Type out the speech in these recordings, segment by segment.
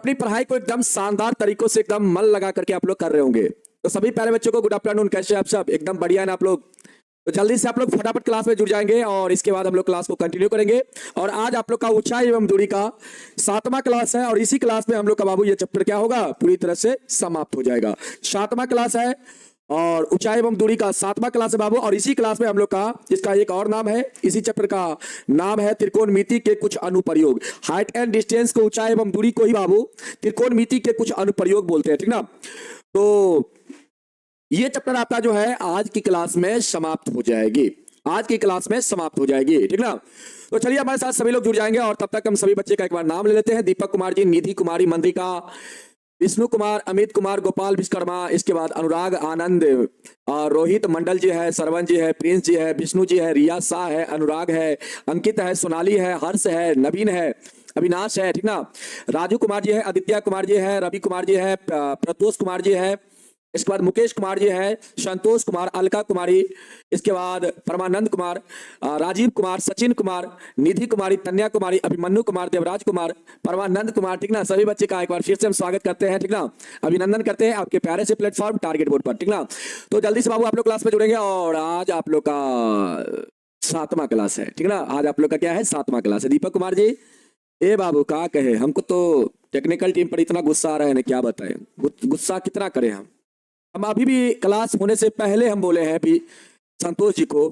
अपनी पढ़ाई को एकदम शानदार तरीकों से एकदम मन लगा करके आप लोग कर रहे होंगे। तो सभी प्यारे बच्चों को गुड आफ्टरनून, कैसे आप सब? एकदम बढ़िया है ना आप लोग? तो जल्दी से आप लोग फटाफट क्लास में जुड़ जाएंगे और इसके बाद हम लोग क्लास को कंटिन्यू करेंगे। और आज आप लोग का ऊंचाई एवं दूरी का 7वां क्लास है और इसी क्लास में हम लोग का बाबू ये चैप्टर क्या होगा, पूरी तरह से समाप्त हो जाएगा। 7वां क्लास है और ऊंचाई एवं दूरी का 7वां क्लास है बाबू। और इसी क्लास में हम लोग का इसका एक और नाम है, इसी चैप्टर का नाम है त्रिकोणमिति के कुछ अनुप्रयोग। हाइट एंड डिस्टेंस को, ऊंचाई एवं दूरी को ही बाबू त्रिकोणमिति के कुछ अनुप्रयोग बोलते हैं, ठीक ना। तो ये चैप्टर आपका जो है आज की क्लास में समाप्त हो जाएगी, आज की क्लास में समाप्त हो जाएगी, ठीक ना। तो चलिए हमारे साथ सभी लोग जुड़ जाएंगे और तब तक हम सभी बच्चे का एक बार नाम ले लेते हैं। दीपक कुमार जी, निधि कुमारी, मंत्रिका, विष्णु कुमार, अमित कुमार, गोपाल विश्वकर्मा, इसके बाद अनुराग आनंद, रोहित मंडल जी है, सरवन जी है, प्रिंस जी है, विष्णु जी है, रिया शाह है, अनुराग है, अंकित है, सोनाली है, हर्ष है, नवीन है, अविनाश है, ठीक ना। राजू कुमार जी है, आदित्य कुमार जी है, रवि कुमार जी है, प्रतोष कुमार जी है, इसके बाद मुकेश कुमार जी है, संतोष कुमार, अलका कुमारी, इसके बाद परमानंद कुमार, राजीव कुमार, सचिन कुमार, निधि कुमारी, तन्या कुमारी, अभिमन्यु कुमार, देवराज कुमार, परमानंद कुमार, ठीक ना। सभी बच्चे का एक बार फिर से हम स्वागत करते हैं, ठीक ना। अभिनंदन करते हैं आपके प्यारे से प्लेटफॉर्म टारगेट बोर्ड पर, ठीक ना। तो जल्दी से बाबू आप लोग क्लास में जुड़ेंगे और आज आप लोग का 7वां क्लास है, ठीक ना। आज आप लोग का क्या है, 7वां क्लास है। दीपक कुमार जी, ए बाबू का कहे, हमको तो टेक्निकल टीम पर इतना गुस्सा आ रहा है ना, क्या बताएं, गुस्सा कितना करें हम अभी भी क्लास होने से पहले हम बोले हैं भी संतोष जी को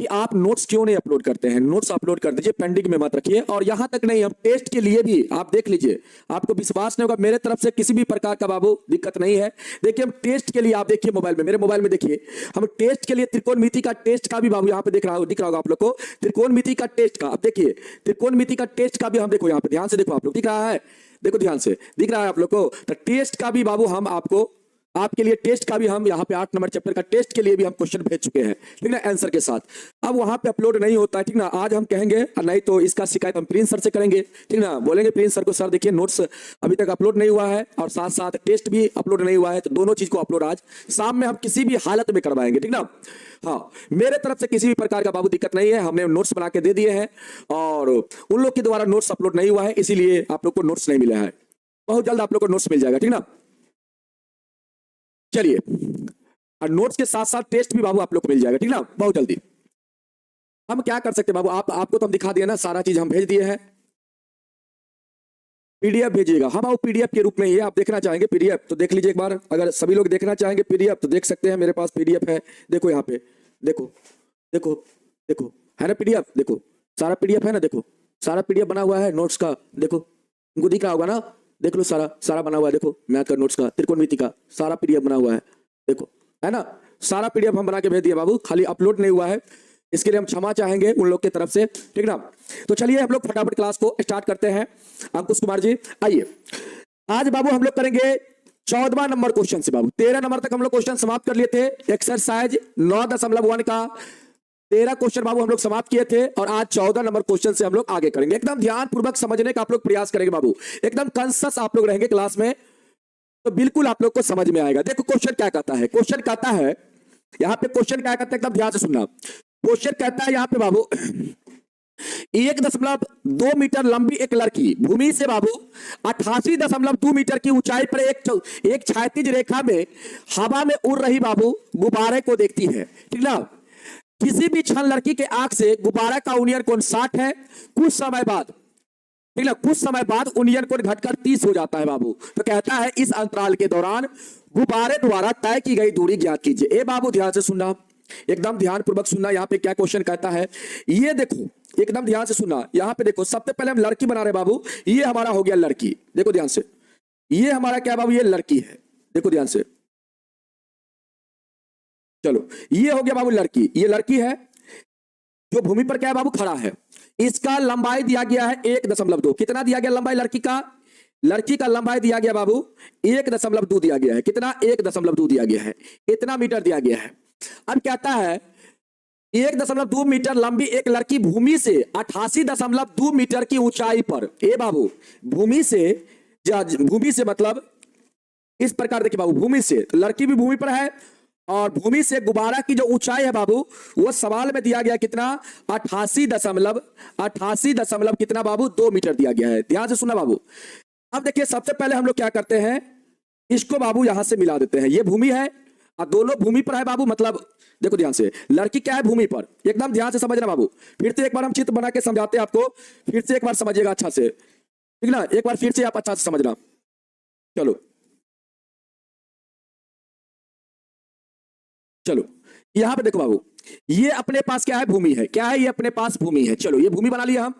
कि आप नोट्स क्यों नहीं अपलोड करते हैं, नोट्स अपलोड कर दीजिए, पेंडिंग में मत रखिए। और यहां तक नहीं, हम टेस्ट के लिए भी आप देख लीजिए, आपको विश्वास नहीं होगा, मेरे तरफ से किसी भी प्रकार का बाबू दिक्कत नहीं है। देखिए हम टेस्ट के लिए, आप देखिए मोबाइल में, मेरे मोबाइल में देखिए, हम टेस्ट के लिए त्रिकोणमिति का टेस्ट का भी बाबू यहाँ पे दिख रहा होगा आप लोग को, त्रिकोणमिति का टेस्ट का। आप देखिए त्रिकोणमिति का टेस्ट का भी हम देखो, यहाँ पे ध्यान से देखो आप लोग, दिख रहा है, देखो ध्यान से दिख रहा है आप लोग को। तो टेस्ट का भी बाबू हम आपको, आपके लिए टेस्ट का भी हम यहाँ पे 8 नंबर चैप्टर का टेस्ट के लिए भी हम क्वेश्चन भेज चुके हैं, ठीक ना, आंसर के साथ। अब वहां पे अपलोड नहीं होता है, ठीक ना। आज हम कहेंगे, नहीं तो इसका शिकायत हम प्रिंस सर से करेंगे, ठीक ना। बोलेंगे प्रिंस सर को, सर देखिए नोट्स अभी तक अपलोड नहीं हुआ है और साथ साथ टेस्ट भी अपलोड नहीं हुआ है, तो दोनों चीज को अपलोड आज शाम में हम किसी भी हालत में करवाएंगे, ठीक ना। हाँ, मेरे तरफ से किसी भी प्रकार का बाबू दिक्कत नहीं है, हमने नोट्स बना के दे दिए हैं और उन लोग के द्वारा नोट्स अपलोड नहीं हुआ है, इसीलिए आप लोग को नोट्स नहीं मिला है। बहुत जल्द आप लोग को नोट्स मिल जाएगा, ठीक ना। चलिए, और नोट्स के साथ साथ टेस्ट भी बाबू आप लोग को मिल जाएगा, ठीक ना, बहुत जल्दी। हम क्या कर सकते हैं बाबू, आपको तो हम दिखा दिए ना, सारा चीज हम भेज दिए हैं। पीडीएफ भेजिएगा, हाँ बाबू पीडीएफ के रूप में ही, आप देखना चाहेंगे पीडीएफ तो देख लीजिए एक बार। अगर सभी लोग देखना चाहेंगे पीडीएफ तो देख सकते हैं, मेरे पास पीडीएफ है, देखो यहाँ पे, देखो देखो देखो, है ना पीडीएफ, देखो सारा पीडीएफ है ना, देखो सारा पीडीएफ बना हुआ है नोट्स का, देखो उनको दिख रहा होगा ना, देख लो सारा सारा बना हुआ है, देखो मैथ का, नोट्स का, त्रिकोणमिति का सारा पीडीएफ बना हुआ है, देखो है ना, सारा पीडीएफ हम बना के भेज दिए बाबू, खाली अपलोड नहीं हुआ है, इसके लिए हम क्षमा चाहेंगे उन लोग की तरफ से, ठीक ना। तो चलिए हम लोग फटाफट क्लास को स्टार्ट करते हैं। अंकुश कुमार जी आइए, आज बाबू हम लोग करेंगे 14वां नंबर क्वेश्चन से बाबू। 13 नंबर तक हम लोग क्वेश्चन समाप्त कर लिए थे, एक्सरसाइज 9.1 का 13 क्वेश्चन बाबू हम लोग समाप्त किए थे और आज 14 नंबर क्वेश्चन से हम लोग आगे करेंगे। एकदम ध्यान पूर्वक समझने का आप लोग प्रयास करेंगे बाबू, एकदम कॉन्शियस आप लोग रहेंगे क्लास में, तो बिल्कुल आप लोग को समझ में आएगा। देखो क्वेश्चन क्या कहता है, क्वेश्चन कहता है यहाँ पे, क्वेश्चन क्या कहता है, एकदम ध्यान से सुनना। क्वेश्चन कहता है यहाँ पे बाबू, 1.2 मीटर लंबी एक लड़की भूमि से बाबू 88.2 मीटर की ऊंचाई पर एक क्षैतिज रेखा में हवा में उड़ रही बाबू गुब्बारे को देखती है, ठीक ना। किसी भी क्षण लड़की के आंख से गुब्बारा का उन्नयन कोण 60 है, कुछ समय बाद, ठीक ना, कुछ समय बाद उन्नयन कोण घटकर 30 हो जाता है बाबू। तो कहता है इस अंतराल के दौरान गुब्बारे द्वारा तय की गई दूरी ज्ञात कीजिए। ए बाबू ध्यान से सुनना, एकदम ध्यान पूर्वक सुनना, यहाँ पे क्या क्वेश्चन कहता है ये देखो, एकदम ध्यान से सुनना। यहाँ पे देखो, सबसे पहले हम लड़की बना रहे बाबू, ये हमारा हो गया लड़की, देखो ध्यान से, ये हमारा क्या बाबू, ये लड़की है, देखो ध्यान से, चलो ये हो गया बाबू लड़की, ये लड़की है जो भूमि पर क्या है बाबू, खड़ा है। इसका लंबाई दिया गया है 1.2, कितना दिया गया लंबाई लड़की का, लड़की का लंबाई दिया गया बाबू 1.2 दिया गया है, कितना 1.2 दिया गया है, इतना मीटर दिया गया है। अब कहता है 1.2 मीटर लंबी एक लड़की भूमि से 88.2 मीटर की ऊंचाई पर, ए बाबू भूमि से मतलब इस प्रकार देखिए बाबू, भूमि से, तो लड़की भी भूमि पर है और भूमि से गुब्बारा की जो ऊंचाई है बाबू, वो सवाल में दिया गया कितना, 88 दशमलव कितना बाबू, 2 मीटर दिया गया है। ध्यान से सुनना बाबू, अब देखिए सबसे पहले हम लोग क्या करते हैं, इसको बाबू यहां से मिला देते हैं। ये भूमि है और दोनों भूमि पर है बाबू, मतलब देखो ध्यान से, लड़की क्या है भूमि पर, एकदम ध्यान से समझना बाबू। फिर से एक बार हम चित्र बना के समझाते हैं आपको, फिर से एक बार समझिएगा अच्छा से, ठीक ना, एक बार फिर से आप अच्छा से समझना। चलो चलो यहां पे देखो बाबू, ये अपने पास क्या है, भूमि है। क्या है ये, अपने पास भूमि है। चलो ये भूमि बना लिया हम,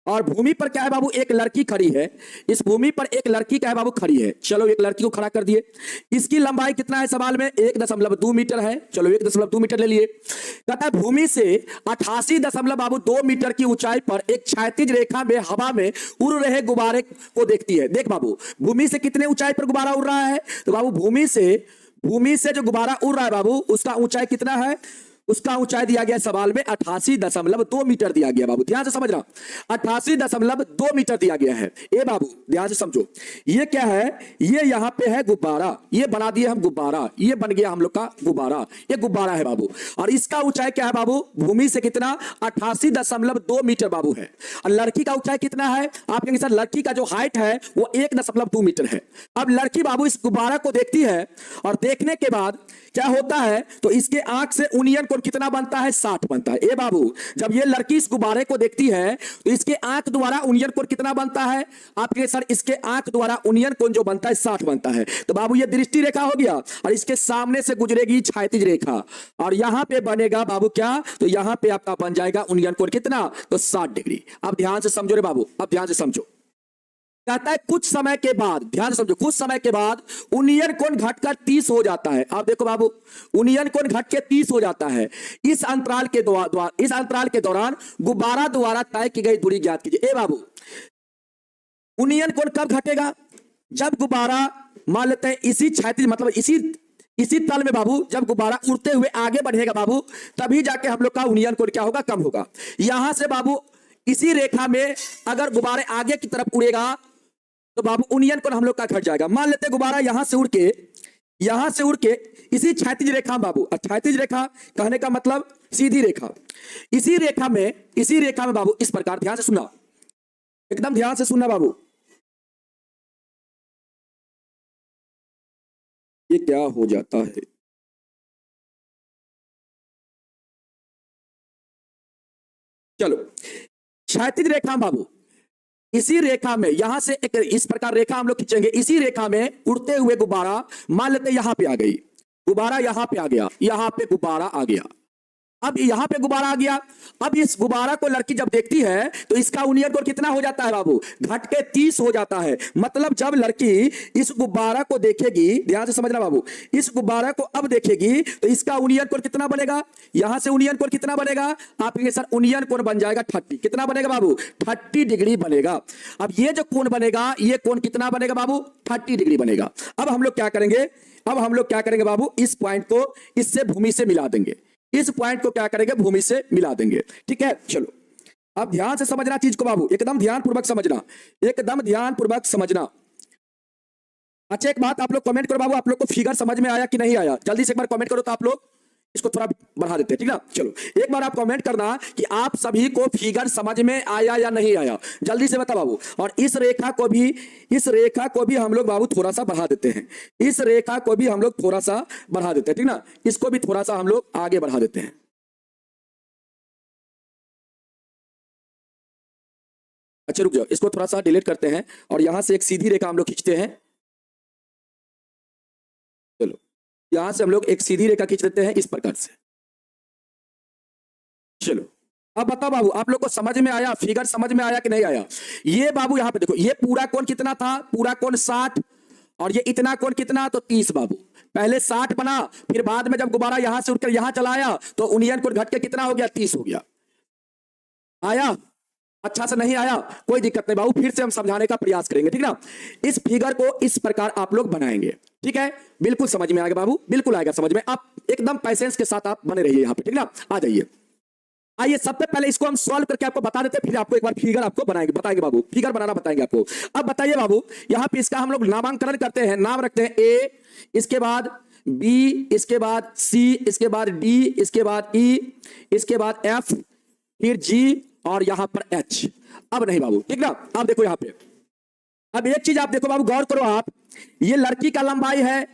और भूमि पर क्या है बाबू, एक लड़की खड़ी है। इस भूमि पर एक लड़की क्या है बाबू, खड़ी है। चलो एक लड़की को खड़ा कर दिए। इसकी लंबाई कितना है सवाल में, 1.2 मीटर है। चलो 1.2 मीटर ले लिए। कहता है भूमि से 88.2 मीटर की ऊंचाई पर एक क्षैतिज रेखा में हवा में उड़ रहे गुब्बारे को देखती है। देख बाबू, भूमि से कितने ऊंचाई पर गुब्बारा उड़ रहा है, तो बाबू भूमि से जो गुब्बारा उड़ रहा है बाबू, उसका ऊंचाई कितना है, उसका ऊंचाई दिया गया सवाल में 88.2 मीटर दिया गया। बाबू ध्यान से समझना, 88.2 मीटर दिया गया है। ए बाबू ध्यान से समझो, ये क्या है, ये यहां पे है गुब्बारा, ये बना दिए हम गुब्बारा, ये बन गया हम लोग का गुब्बारा, ये गुब्बारा है बाबू। और इसका ऊंचाई क्या है बाबू, भूमि से कितना, 88.2 मीटर बाबू है। और लड़की का ऊंचाई कितना है, आप कहेंगे सर लड़की का जो हाइट है वो 1.2 मीटर है। अब लड़की बाबू इस गुब्बारा को देखती है, और देखने के बाद क्या होता है, तो इसके आंख से उनियन कोण कितना बनता है, 60 बनता है। ए बाबू जब ये लड़की इस गुब्बारे को देखती है, तो इसके आंख द्वारा उनियन कोण कितना बनता है, आपके सर इसके आंख द्वारा उनियन कोण जो बनता है 60 बनता है। तो बाबू ये दृष्टि रेखा हो गया, और इसके सामने से गुजरेगी क्षैतिज रेखा, और यहां पे बनेगा बाबू क्या, तो यहां पे आपका बन जाएगा उनियन कोण कितना, तो 60 डिग्री। अब ध्यान से समझो रे बाबू, अब ध्यान से समझो। कहता है कुछ समय के बाद, ध्यान से समझो, कुछ समय के बाद उनियन कोण घटकर 30 हो जाता है। आप देखो बाबू, उनियन कोण घट के 30 हो जाता है। इस अंतराल के दौरान गुब्बारा द्वारा तय की गई दूरी ज्ञात कीजिए। ए बाबू उनियन कोण कब घटेगा, जब गुब्बारा मान लेते हैं इसी क्षैतिज, मतलब इसी तल में बाबू, जब गुब्बारा उड़ते हुए आगे बढ़ेगा बाबू, तभी जाके हम लोग का उनियन कोण क्या होगा, कम होगा। यहां से बाबू इसी रेखा में अगर गुब्बारे आगे की तरफ उड़ेगा, तो बाबू उनियन कोण हम लोग का घट जाएगा। मान लेते गुब्बारा यहां से उड़ के इसी क्षैतिज रेखा बाबू, क्षैतिज रेखा कहने का मतलब सीधी रेखा, इसी रेखा में बाबू इस प्रकार, ध्यान से सुनना, एकदम ध्यान से सुनना बाबू। ये क्या हो जाता है, चलो क्षैतिज रेखा बाबू, इसी रेखा में यहां से एक इस प्रकार रेखा हम लोग खींचेंगे। इसी रेखा में उड़ते हुए गुब्बारा मान लेते यहां पे आ गई, गुब्बारा यहां पे आ गया, यहां पे गुब्बारा आ गया। अब यहां पे गुब्बारा आ गया। अब इस गुब्बारा को लड़की जब देखती है, तो इसका उनियन कोण कितना हो जाता है बाबू, घट के 30 हो जाता है। मतलब जब लड़की इस गुब्बारा को देखेगी, ध्यान से समझना बाबू, इस गुब्बारा को अब देखेगी, तो इसका उनियन कोण कितना बनेगा, यहां से उनियन कोण कितना बनेगा, आप कहेंगे सर उनियन कोण बन जाएगा 30। कितना बनेगा बाबू, 30 डिग्री बनेगा। अब ये जो कोण बनेगा, ये कोण कितना बनेगा बाबू, 30 डिग्री बनेगा। अब हम लोग क्या करेंगे बाबू, इस पॉइंट को इससे भूमि से मिला देंगे, इस पॉइंट को क्या करेंगे, भूमि से मिला देंगे। ठीक है, चलो अब ध्यान से समझना चीज को बाबू, एकदम ध्यानपूर्वक समझना, एकदम ध्यानपूर्वक समझना। अच्छा एक बात आप लोग कमेंट करो बाबू, आप लोग को फिगर समझ में आया कि नहीं आया, जल्दी से एक बार कमेंट करो, तो आप लोग इसको थोड़ा बढ़ा देते हैं, ठीक ना। चलो एक बार आप कमेंट करना कि आप सभी को फिगर समझ में आया या नहीं आया, जल्दी से बता बाबू। और इस रेखा को भी हम लोग बाबू थोड़ा सा बढ़ा देते हैं, इस रेखा को भी हम लोग थोड़ा सा बढ़ा देते हैं, ठीक ना, इसको भी थोड़ा सा हम लोग आगे बढ़ा देते हैं। अच्छा रुक जाओ, इसको थोड़ा सा डिलीट करते हैं, और यहां से एक सीधी रेखा हम लोग खींचते हैं। चलो यहां से हम लोग एक सीधी रेखा खींच देते हैं इस प्रकार से। चलो अब बताओ बाबू, आप लोग को समझ में आया, फिगर समझ में आया कि नहीं आया। ये बाबू यहां पे देखो, ये पूरा कोण कितना था, पूरा कोण 60, और ये इतना कोण कितना, तो 30 बाबू। पहले 60 बना, फिर बाद में जब गुब्बारा यहां से उठकर यहां चला आया, तो उनियन कोण घट के कितना हो गया, 30 हो गया। आया, अच्छा से नहीं आया कोई दिक्कत नहीं बाबू, फिर से हम समझाने का प्रयास करेंगे, ठीक ना। इस फिगर को इस प्रकार आप लोग बनाएंगे, ठीक है, बिल्कुल समझ में आएगा बाबू, बिल्कुल आएगा समझ में। आप एकदम पैसेंस के साथ आप बने रहिए यहां पे, ठीक ना। आ जाइए, आइए सबसे पहले इसको हम सॉल्व करके आपको बता देते हैं, फिर आपको एक बार फिगर आपको बताएंगे बाबू, फिगर बनाना बताएंगे आपको। अब बताइए बाबू, यहां पे इसका हम लोग नामांकन करते हैं, नाम रखते हैं ए, इसके बाद बी, इसके बाद सी, इसके बाद डी, इसके बाद ई, इसके बाद एफ, फिर जी, और यहां पर एच। अब नहीं बाबू, ठीक ना। अब देखो यहां पे अब एक चीज आप देखो बाबू, गौर करो आप, ये लड़की का लंबाई है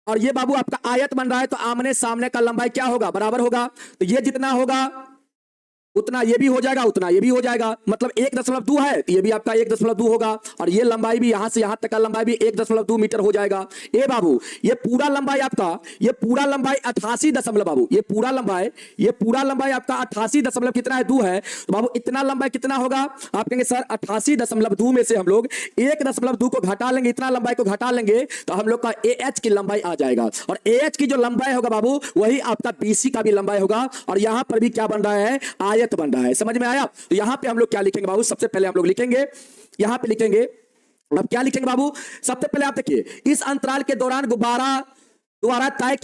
और ये बाबू आपका आयत बन रहा है, तो आमने सामने का लंबाई क्या होगा, बराबर होगा। तो ये जितना होगा उतना ये भी हो जाएगा, उतना ये भी हो जाएगा, मतलब 1.2 है तो ये भी आपका 1.2 होगा, और ये लंबाई भी यहां से यहां तक का लंबाई भी 1.2 मीटर हो जाएगा। ए बाबू ये पूरा लंबाई आपका, ये पूरा लंबाई 88 दशमलव बाबू, ये पूरा लंबाई आपका 88 दशमलव कितना है, 2 है। तो बाबू इतना लंबाई कितना होगा, आप कहेंगे सर 88.2 में से हम लोग 1.2 को घटा लेंगे, इतना लंबाई को घटा लेंगे तो हम लोग का AH की लंबाई आ जाएगा, और AH की जो लंबाई होगा बाबू वही आपका BC का भी लंबाई होगा, और यहां पर भी क्या बन रहा है, आयत बन रहा है। समझ में आया। तो यहां पे हम लोग क्या लिखेंगे बाबू, सबसे पहले हम लोग लिखेंगे, यहां पे लिखेंगे, अब क्या लिखेंगे बाबू, सबसे पहले आप देखिए, इस अंतराल के दौरान गुब्बारा द्वारा तय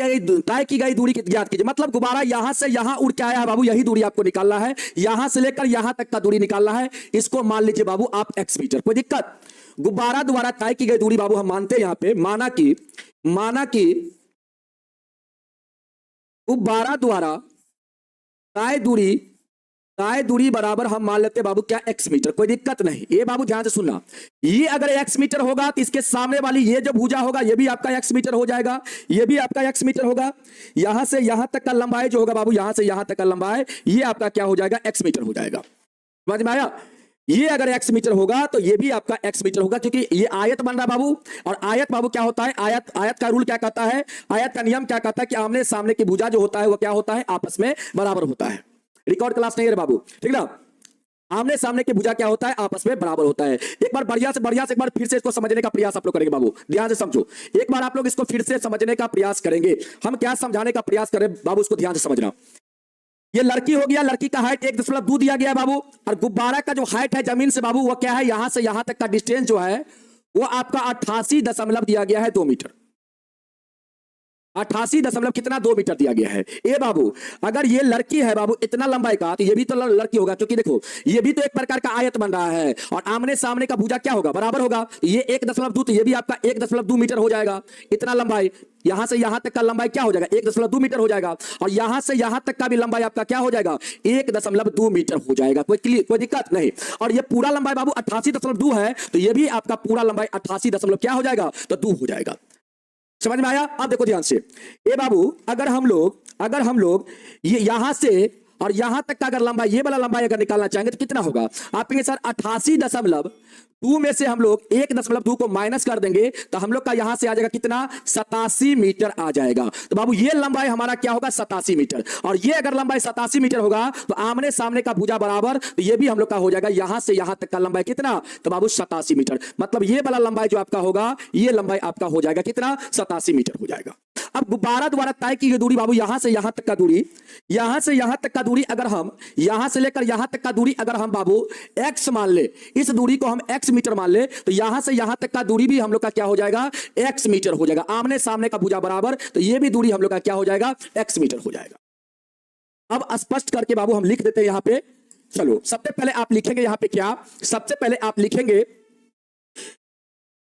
की गई दूरी ज्ञात कीजिए। मतलब गुब्बारा यहां से यहां उड़ के आया है बाबू, यही दूरी आपको निकालना है, यहां से लेकर यहां तक का दूरी निकालना है। इसको मान लीजिए बाबू आप x मीटर, कोई दिक्कत। गुब्बारा द्वारा तय की गई दूरी बाबू हम मानते हैं यहां पे, माना कि गुब्बारा द्वारा तय दूरी बराबर हम मान लेते हैं बाबू क्या, x मीटर, कोई दिक्कत नहीं। ये बाबू ध्यान से सुनना, ये अगर x मीटर होगा तो इसके सामने वाली ये जो भुजा होगा ये भी आपका x मीटर हो जाएगा, ये भी आपका x मीटर होगा। यहां से यहां तक का लंबाई जो होगा बाबू, यहां से यहां तक का लंबाई ये आपका क्या हो जाएगा, x मीटर हो जाएगा। समझ में आया। ये अगर x मीटर होगा तो ये भी आपका x मीटर होगा, क्योंकि ये आयत बन रहा बाबू, और आयत बाबू क्या होता है, आयत का रूल क्या कहता है, आयत का नियम क्या कहता है कि आमने सामने की भुजा जो होता है वो क्या होता है, आपस में बराबर होता है। रिकॉर्ड क्लास नहीं है बाबू, ठीक ना। आमने सामने की भुजा क्या होता है, आपस में बराबर होता है। एक बार बढ़िया से एक बार फिर से इसको समझने का प्रयास आप लोग करेंगे बाबू, ध्यान से समझो। एक बार आप लोग इसको फिर से समझने का प्रयास करेंगे। हम क्या समझाने का प्रयास करें बाबू, उसको ध्यान से समझना। ये लड़की हो गया, लड़की का हाइट 1.2 दिया गया बाबू, और गुब्बारा का जो हाइट है जमीन से बाबू वो क्या है, यहां से यहां तक का डिस्टेंस जो है वो आपका 88 दशमलव दिया गया है 2 मीटर। 88 दशमलव कितना, 2 मीटर दिया गया है। ए बाबू अगर ये लड़की है बाबू इतना लंबाई का, तो ये भी तो लड़की होगा, क्योंकि देखो ये भी तो एक प्रकार का आयत बन रहा है, और आमने सामने का भुजा क्या होगा, बराबर होगा। ये 1.2 तो ये भी आपका 1.2 मीटर हो जाएगा। इतना लंबाई यहां से यहां तक का लंबाई क्या हो जाएगा, 1.2 मीटर हो जाएगा, और यहां से यहां तक का भी लंबाई आपका क्या हो जाएगा, 1.2 मीटर हो जाएगा। कोई दिक्कत नहीं। और ये पूरा लंबाई बाबू 88.2 है, तो ये भी आपका पूरा लंबाई 88 दशमलव क्या हो जाएगा, तो 2 हो जाएगा। समझ में आया। अब देखो ध्यान से, ए बाबू अगर हम लोग ये यहां से और यहां तक का अगर लंबाई, ये वाला लंबाई अगर निकालना चाहेंगे तो कितना होगा, आप कहेंगे सर 88.2 में से हम लोग 1.2 को माइनस कर देंगे तो हम लोग का यहां से आ जाएगा कितना, 87 मीटर आ जाएगा। तो बाबू ये लंबाई हमारा क्या होगा, 87 मीटर, और ये अगर लंबाई 87 मीटर होगा तो आमने सामने का भुजा बराबर, तो ये भी हम लोग का हो जाएगा यहां से यहां तक का लंबाई कितना, तो बाबू 87 मीटर। मतलब ये वाला लंबाई जो आपका होगा, ये लंबाई आपका हो जाएगा कितना, 87 मीटर हो जाएगा। अब गुब्बारा द्वारा तय की गई दूरी बाबू, यहां से यहां तक का दूरी, यहां से यहां तक का दूरी अगर हम, यहां से लेकर यहां तक का दूरी अगर हम बाबू x मान ले, इस दूरी को हम x मीटर मान ले, तो यहां से यहां तक का दूरी भी हम लोग का क्या हो जाएगा, x मीटर हो जाएगा। आमने सामने का भुजा बराबर, तो ये भी दूरी हम लोग का क्या हो जाएगा, x मीटर हो जाएगा। अब स्पष्ट करके बाबू हम लिख देते हैं यहां पे। चलो सबसे पहले आप लिखेंगे यहां पे क्या, सबसे पहले आप लिखेंगे,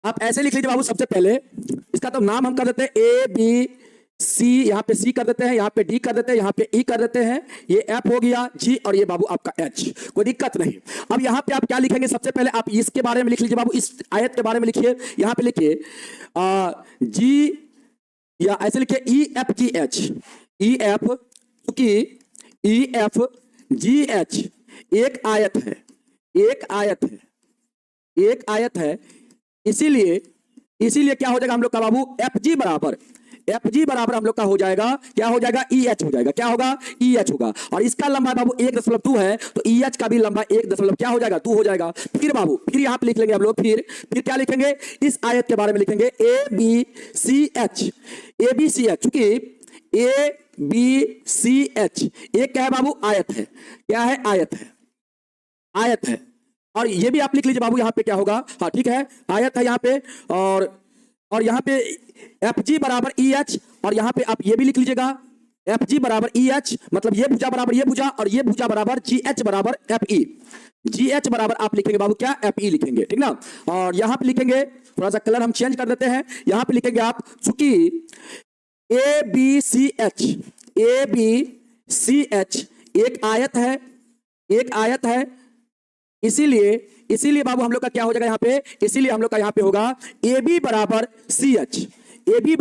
आप ऐसे लिख लीजिए बाबू। सबसे पहले इसका तो नाम हम कर देते हैं ABC, यहां पे C कर देते हैं, यहां पे D कर देते हैं, यहां पे E कर देते हैं, ये F हो गया, G, और ये बाबू आपका H, कोई दिक्कत नहीं। अब यहां पे आप क्या लिखेंगे, सबसे पहले आप इसके बारे में लिख लीजिए बाबू, इस आयत के बारे में लिखिए। यहां पे लिखिए G, या ऐसे लिखिए EFGH, EF, क्योंकि EFGH एक आयत है, एक आयत है, इसीलिए क्या हो जाएगा हम लोग का बाबू, FG बराबर हम लोग का हो जाएगा, क्या हो जाएगा, EH हो जाएगा। क्या होगा, EH होगा, और इसका लंबाई बाबू 1.2 है, तो EH का भी लंबाई 1 दशमलव क्या हो जाएगा, 2 हो जाएगा। फिर बाबू फिर यहां पे लिख लेंगे हम लोग, फिर क्या लिखेंगे, इस आयत के बारे में लिखेंगे ABCH, क्योंकि ABCH एक क्या है बाबू, आयत है। क्या है, आयत है। और ये भी आप लिख लीजिए बाबू, यहां पे क्या होगा, हाँ ठीक है, आयत है यहां पे, और यहां पे FG बराबर EH, और यहां पे आप ये भी लिख लीजिएगा FG बराबर EH, मतलब ये भुजा बराबर ये भुजा, और ये भुजा बराबर GH बराबर FE। GH बराबर आप लिखेंगे बाबू क्या, FE लिखेंगे, ठीक ना। और यहां पे लिखेंगे, थोड़ा सा कलर हम चेंज कर देते हैं, यहां पे लिखेंगे आप, चूंकि ABCH एक आयत है, इसीलिए इसीलिए बाबू हम लोग का क्या हो जाएगा यहाँ पे, इसीलिए हम लोग का यहाँ पे होगा ए बी बराबर सी एच, ए बी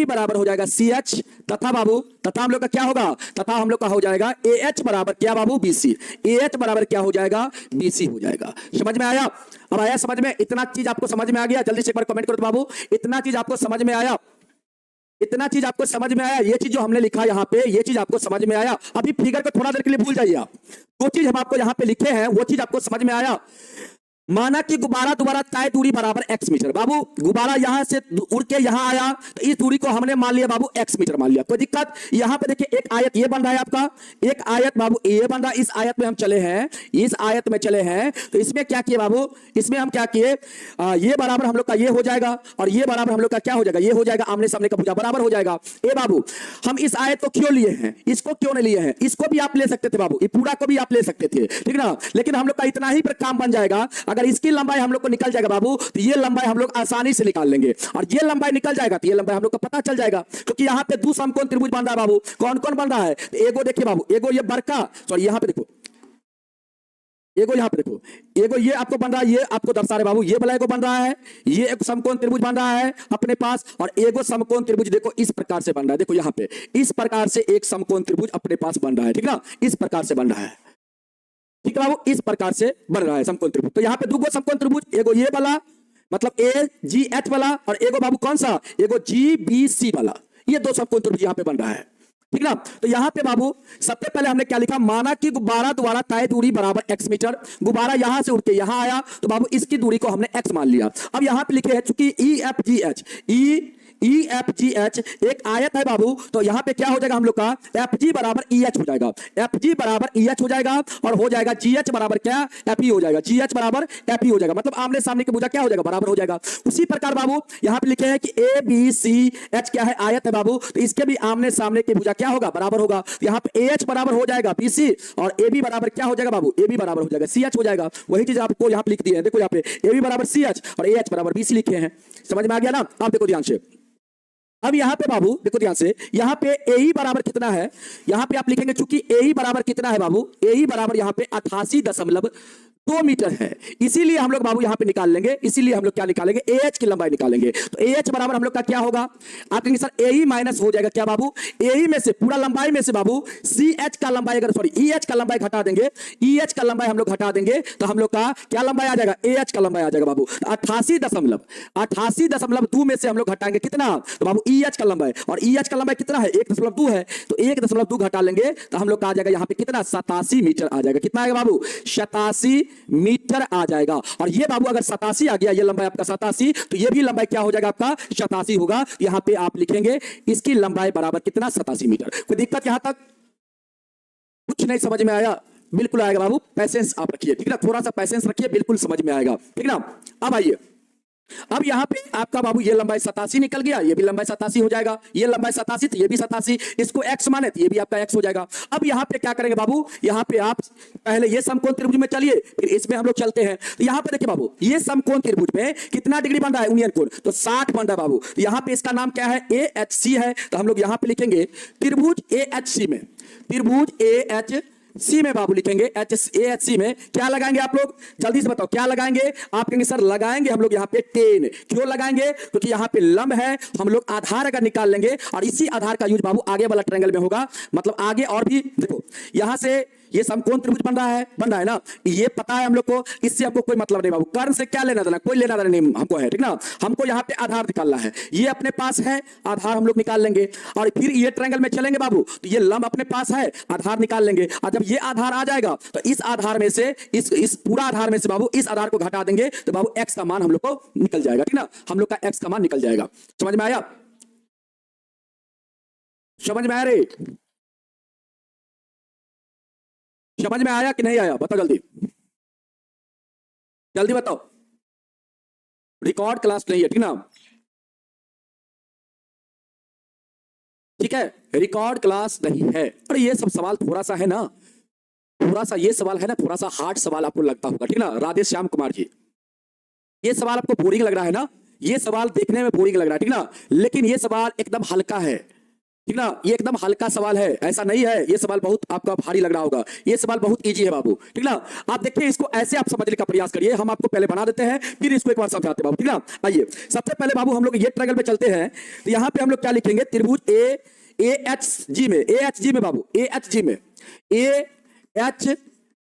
बराबर हो जाएगा सी एच, तथा बाबू तथा हम लोग का क्या होगा, तथा हम लोग का हो जाएगा ए एच बराबर क्या बाबू बी सी, ए एच बराबर क्या हो जाएगा बी सी हो जाएगा। समझ में आया? अब आया समझ में? इतना चीज आपको समझ में आ गया? जल्दी से एक बार कमेंट करो तो बाबू, इतना चीज आपको समझ में आया? इतना चीज आपको समझ में आया? ये चीज जो हमने लिखा यहाँ पे, ये चीज आपको समझ में आया? अभी फिगर को थोड़ा देर के लिए भूल जाइए आप, वो चीज हम आपको यहाँ पे लिखे हैं, वो चीज आपको समझ में आया? माना कि गुब्बारा द्वारा तय दूरी बराबर x मीटर। बाबू गुब्बारा यहां से उड़ के यहां आया तो इस दूरी को हमने मान लिया बाबू x मीटर मान लिया, कोई दिक्कत? यहां पे देखिए एक आयत ये बन रहा है आपका, एक आयत बाबू ये बन रहा है, इस आयत में हम चले हैं, इस आयत में चले हैं, तो इसमें क्या किए बाबू, इसमें हम क्या किए, ये बराबर हम लोग का ये हो जाएगा और ये बराबर हम लोग का क्या हो जाएगा, ये हो जाएगा, आमने सामने का भुजा बराबर हो जाएगा। ए बाबू हम इस आयत को क्यों लिए हैं, इसको क्यों नहीं लिए हैं? इसको भी आप ले सकते थे बाबू, ये पूरा को भी आप ले सकते थे, ठीक ना, लेकिन हम लोग का इतना ही पर काम बन जाएगा। अगर इसकी लंबाई हम लोग को निकल जाएगा बाबू तो ये लंबाई हम लोग आसानी से निकाल लेंगे, और ये लंबाई निकल जाएगा तो ये लंबाई हम लोग को पता चल जाएगा, क्योंकि यहाँ पे दो समकोण त्रिभुज बन रहा है बाबू। कौन कौन बन रहा है? तो एगो देखिए बाबू, एगो ये बड़का, सॉरी यहाँ पे देखो, एगो यहाँ पे देखो, एगो ये आपको बन रहा है, ये आपको दर्शा रहे बाबू, ये वाला एगो बन रहा है, ये एक समकोण त्रिभुज बन रहा है अपने पास, और एगो समकोण त्रिभुज देखो इस प्रकार से बन रहा है, देखो यहाँ पे इस प्रकार से एक समकोण त्रिभुज अपने पास बन रहा है, ठीक ना, इस प्रकार से बन रहा है, ठीक है बाबू, इस प्रकार से बन रहा है समकोण त्रिभुज। तो यहाँ पे दो समकोण त्रिभुज, एगो ये वाला मतलब ए जी एच वाला, और एगो बाबू कौन सा, एगो जी बी सी वाला, ये दो समकोण त्रिभुज यहाँ पे बन रहा है, ठीक ना। तो यहाँ पे बाबू सबसे पहले हमने क्या लिखा, माना कि गुब्बारा द्वारा तय दूरी बराबर x मीटर, गुब्बारा यहां से उड़ के यहां आया तो बाबू इसकी दूरी को हमने x मान लिया। अब यहाँ पे लिखे हैं चूंकि ई एफ जी एच एक आयत है बाबू, तो यहाँ पे क्या हो जाएगा हम लोग का, एफ जी बराबर ई एच हो जाएगा, एफ जी बराबर ई एच हो जाएगा, और हो जाएगा जी एच बराबर क्या, एफ ई हो जाएगा, जी एच बराबर एफ ई हो जाएगा, मतलब आमने सामने की भुजा क्या हो जाएगा, बराबर हो जाएगा। उसी प्रकार बाबू यहाँ पे लिखे हैं कि ए बी सी एच क्या है, आयत है बाबू, तो इसके भी आमने सामने की भुजा क्या होगा, बराबर होगा। यहाँ पे ए एच बराबर हो जाएगा बी सी, और ए बी बराबर क्या हो जाएगा बाबू, ए बी बराबर हो जाएगा सी एच हो जाएगा। वही चीज आपको यहाँ पे लिख दी है, देखो यहाँ पे ए बी बराबर सी एच और ए एच बराबर बी सी लिखे हैं, समझ में आ गया ना? आप देखो ध्यान से, अब यहाँ पे बाबू देखो ध्यान से, यहाँ पे ए ही बराबर कितना है, यहाँ पे आप लिखेंगे चूंकि ए ही बराबर कितना है बाबू, ए ही बराबर यहाँ पे 88.2 मीटर है, इसीलिए हम लोग बाबू यहाँ पे निकाल लेंगे, इसीलिए हम लोग क्या निकालेंगे, ए एच की लंबाई निकालेंगे। तो ए एच बराबर हम लोग का क्या होगा, आप कहेंगे सर ए ही माइनस हो जाएगा क्या बाबू, ए ही में से पूरा लंबाई में से बाबू सी एच का लंबाई, अगर सॉरी ई एच का लंबाई घटा देंगे, ई एच का लंबाई हम लोग घटा देंगे तो हम लोग का क्या लंबाई आ जाएगा, ए एच का लंबाई आ जाएगा बाबू 88.2 में से हम लोग घटाएंगे कितना, तो बाबू ई एच का लंबाई, और ई एच का लंबाई कितना है 1.2 है, तो 1.2 घटा लेंगे तो हम लोग का आ जाएगा यहाँ पे कितना, 87 मीटर आ जाएगा। कितना आएगा बाबू, 87 मीटर आ जाएगा। और ये बाबू अगर 87 आ गया, ये लंबाई आपका 87, तो ये भी लंबाई क्या हो जाएगा आपका 87 होगा। यहां पे आप लिखेंगे इसकी लंबाई बराबर कितना, 87 मीटर। कोई दिक्कत यहां तक? कुछ नहीं समझ में आया? बिल्कुल आएगा बाबू, पैसेंस आप रखिए, ठीक ना, थोड़ा सा पैसेंस रखिए, बिल्कुल समझ में आएगा, ठीक ना। अब आइए, अब यहाँ पे आपका बाबू ये लंबाई 87 निकल गया, ये भी लंबाई 87 हो जाएगा, ये लंबाई 87 तो ये भी 87, इसको x माने तो ये भी आपका x हो जाएगा। अब यहाँ पे क्या करेंगे बाबू, यहाँ पे आप पहले ये समकोण त्रिभुज में चलिए, फिर इसमें हम लोग चलते हैं। तो यहाँ पे देखिए बाबू, ये समकोण त्रिभुज पे कितना डिग्री बन रहा है, यूनियन कोण, तो 60 बन रहा है बाबू। तो यहाँ पे इसका नाम क्या है, ए एच सी है, तो हम लोग यहाँ पे लिखेंगे त्रिभुज ए एच सी में, त्रिभुज ए एच सी में बाबू लिखेंगे, एच सी में क्या लगाएंगे आप लोग, जल्दी से बताओ क्या लगाएंगे। आप कहेंगे सर लगाएंगे हम लोग यहाँ पे 10, क्यों लगाएंगे, क्योंकि यहाँ पे लंब है, हम लोग आधार अगर निकाल लेंगे, और इसी आधार का यूज बाबू आगे वाला ट्रायंगल में होगा, मतलब आगे और भी देखो, यहां से ये समकोण त्रिभुज बन रहा है ना, ये पता है हम लोग को, इससे हमको कोई मतलब नहीं बाबू, कर्ण से क्या लेना देना, कोई लेना देना नहीं हमको है, ठीक ना। हमको यहाँ पे आधार निकालना है, ये अपने पास है, आधार हम लोग निकाल लेंगे, और फिर ये ट्रायंगल में चलेंगे बाबू, तो ये लंब अपने पास है, आधार निकाल लेंगे, और जब ये आधार आ जाएगा तो इस आधार में से इस पूरा आधार में से बाबू इस आधार को घटा देंगे, तो बाबू एक्स का मान हम लोग को निकल जाएगा, ठीक ना, हम लोग का एक्स का मान निकल जाएगा। समझ में आया? समझ में आया रे? समझ में आया कि नहीं आया, बताओ जल्दी, जल्दी बताओ। रिकॉर्ड क्लास नहीं है, ठीक ना, ठीक है, रिकॉर्ड क्लास नहीं है। और ये सब सवाल थोड़ा सा है ना, थोड़ा सा ये सवाल है ना, थोड़ा सा हार्ड सवाल आपको लगता होगा, ठीक ना। राधे श्याम कुमार जी, ये सवाल आपको बोरिंग लग रहा है ना, ये सवाल देखने में बोरिंग लग रहा है, ठीक ना, लेकिन ये सवाल एकदम हल्का है, ठीक ना। ये एकदम हल्का सवाल है, ऐसा नहीं है ये सवाल बहुत आपका भारी लग रहा होगा, ये सवाल बहुत इजी है बाबू। ठीक ना, आप देखिए इसको ऐसे आप समझने का प्रयास करिए, हम आपको पहले बना देते हैं फिर इसको एक बार समझाते हैं बाबू। ठीक ना, आइए सबसे पहले बाबू हम लोग ये ट्रायंगल पे चलते हैं। तो यहां पे हम लोग क्या लिखेंगे, त्रिभुज ए एच जी में, ए एच जी में बाबू, ए एच जी में, ए एच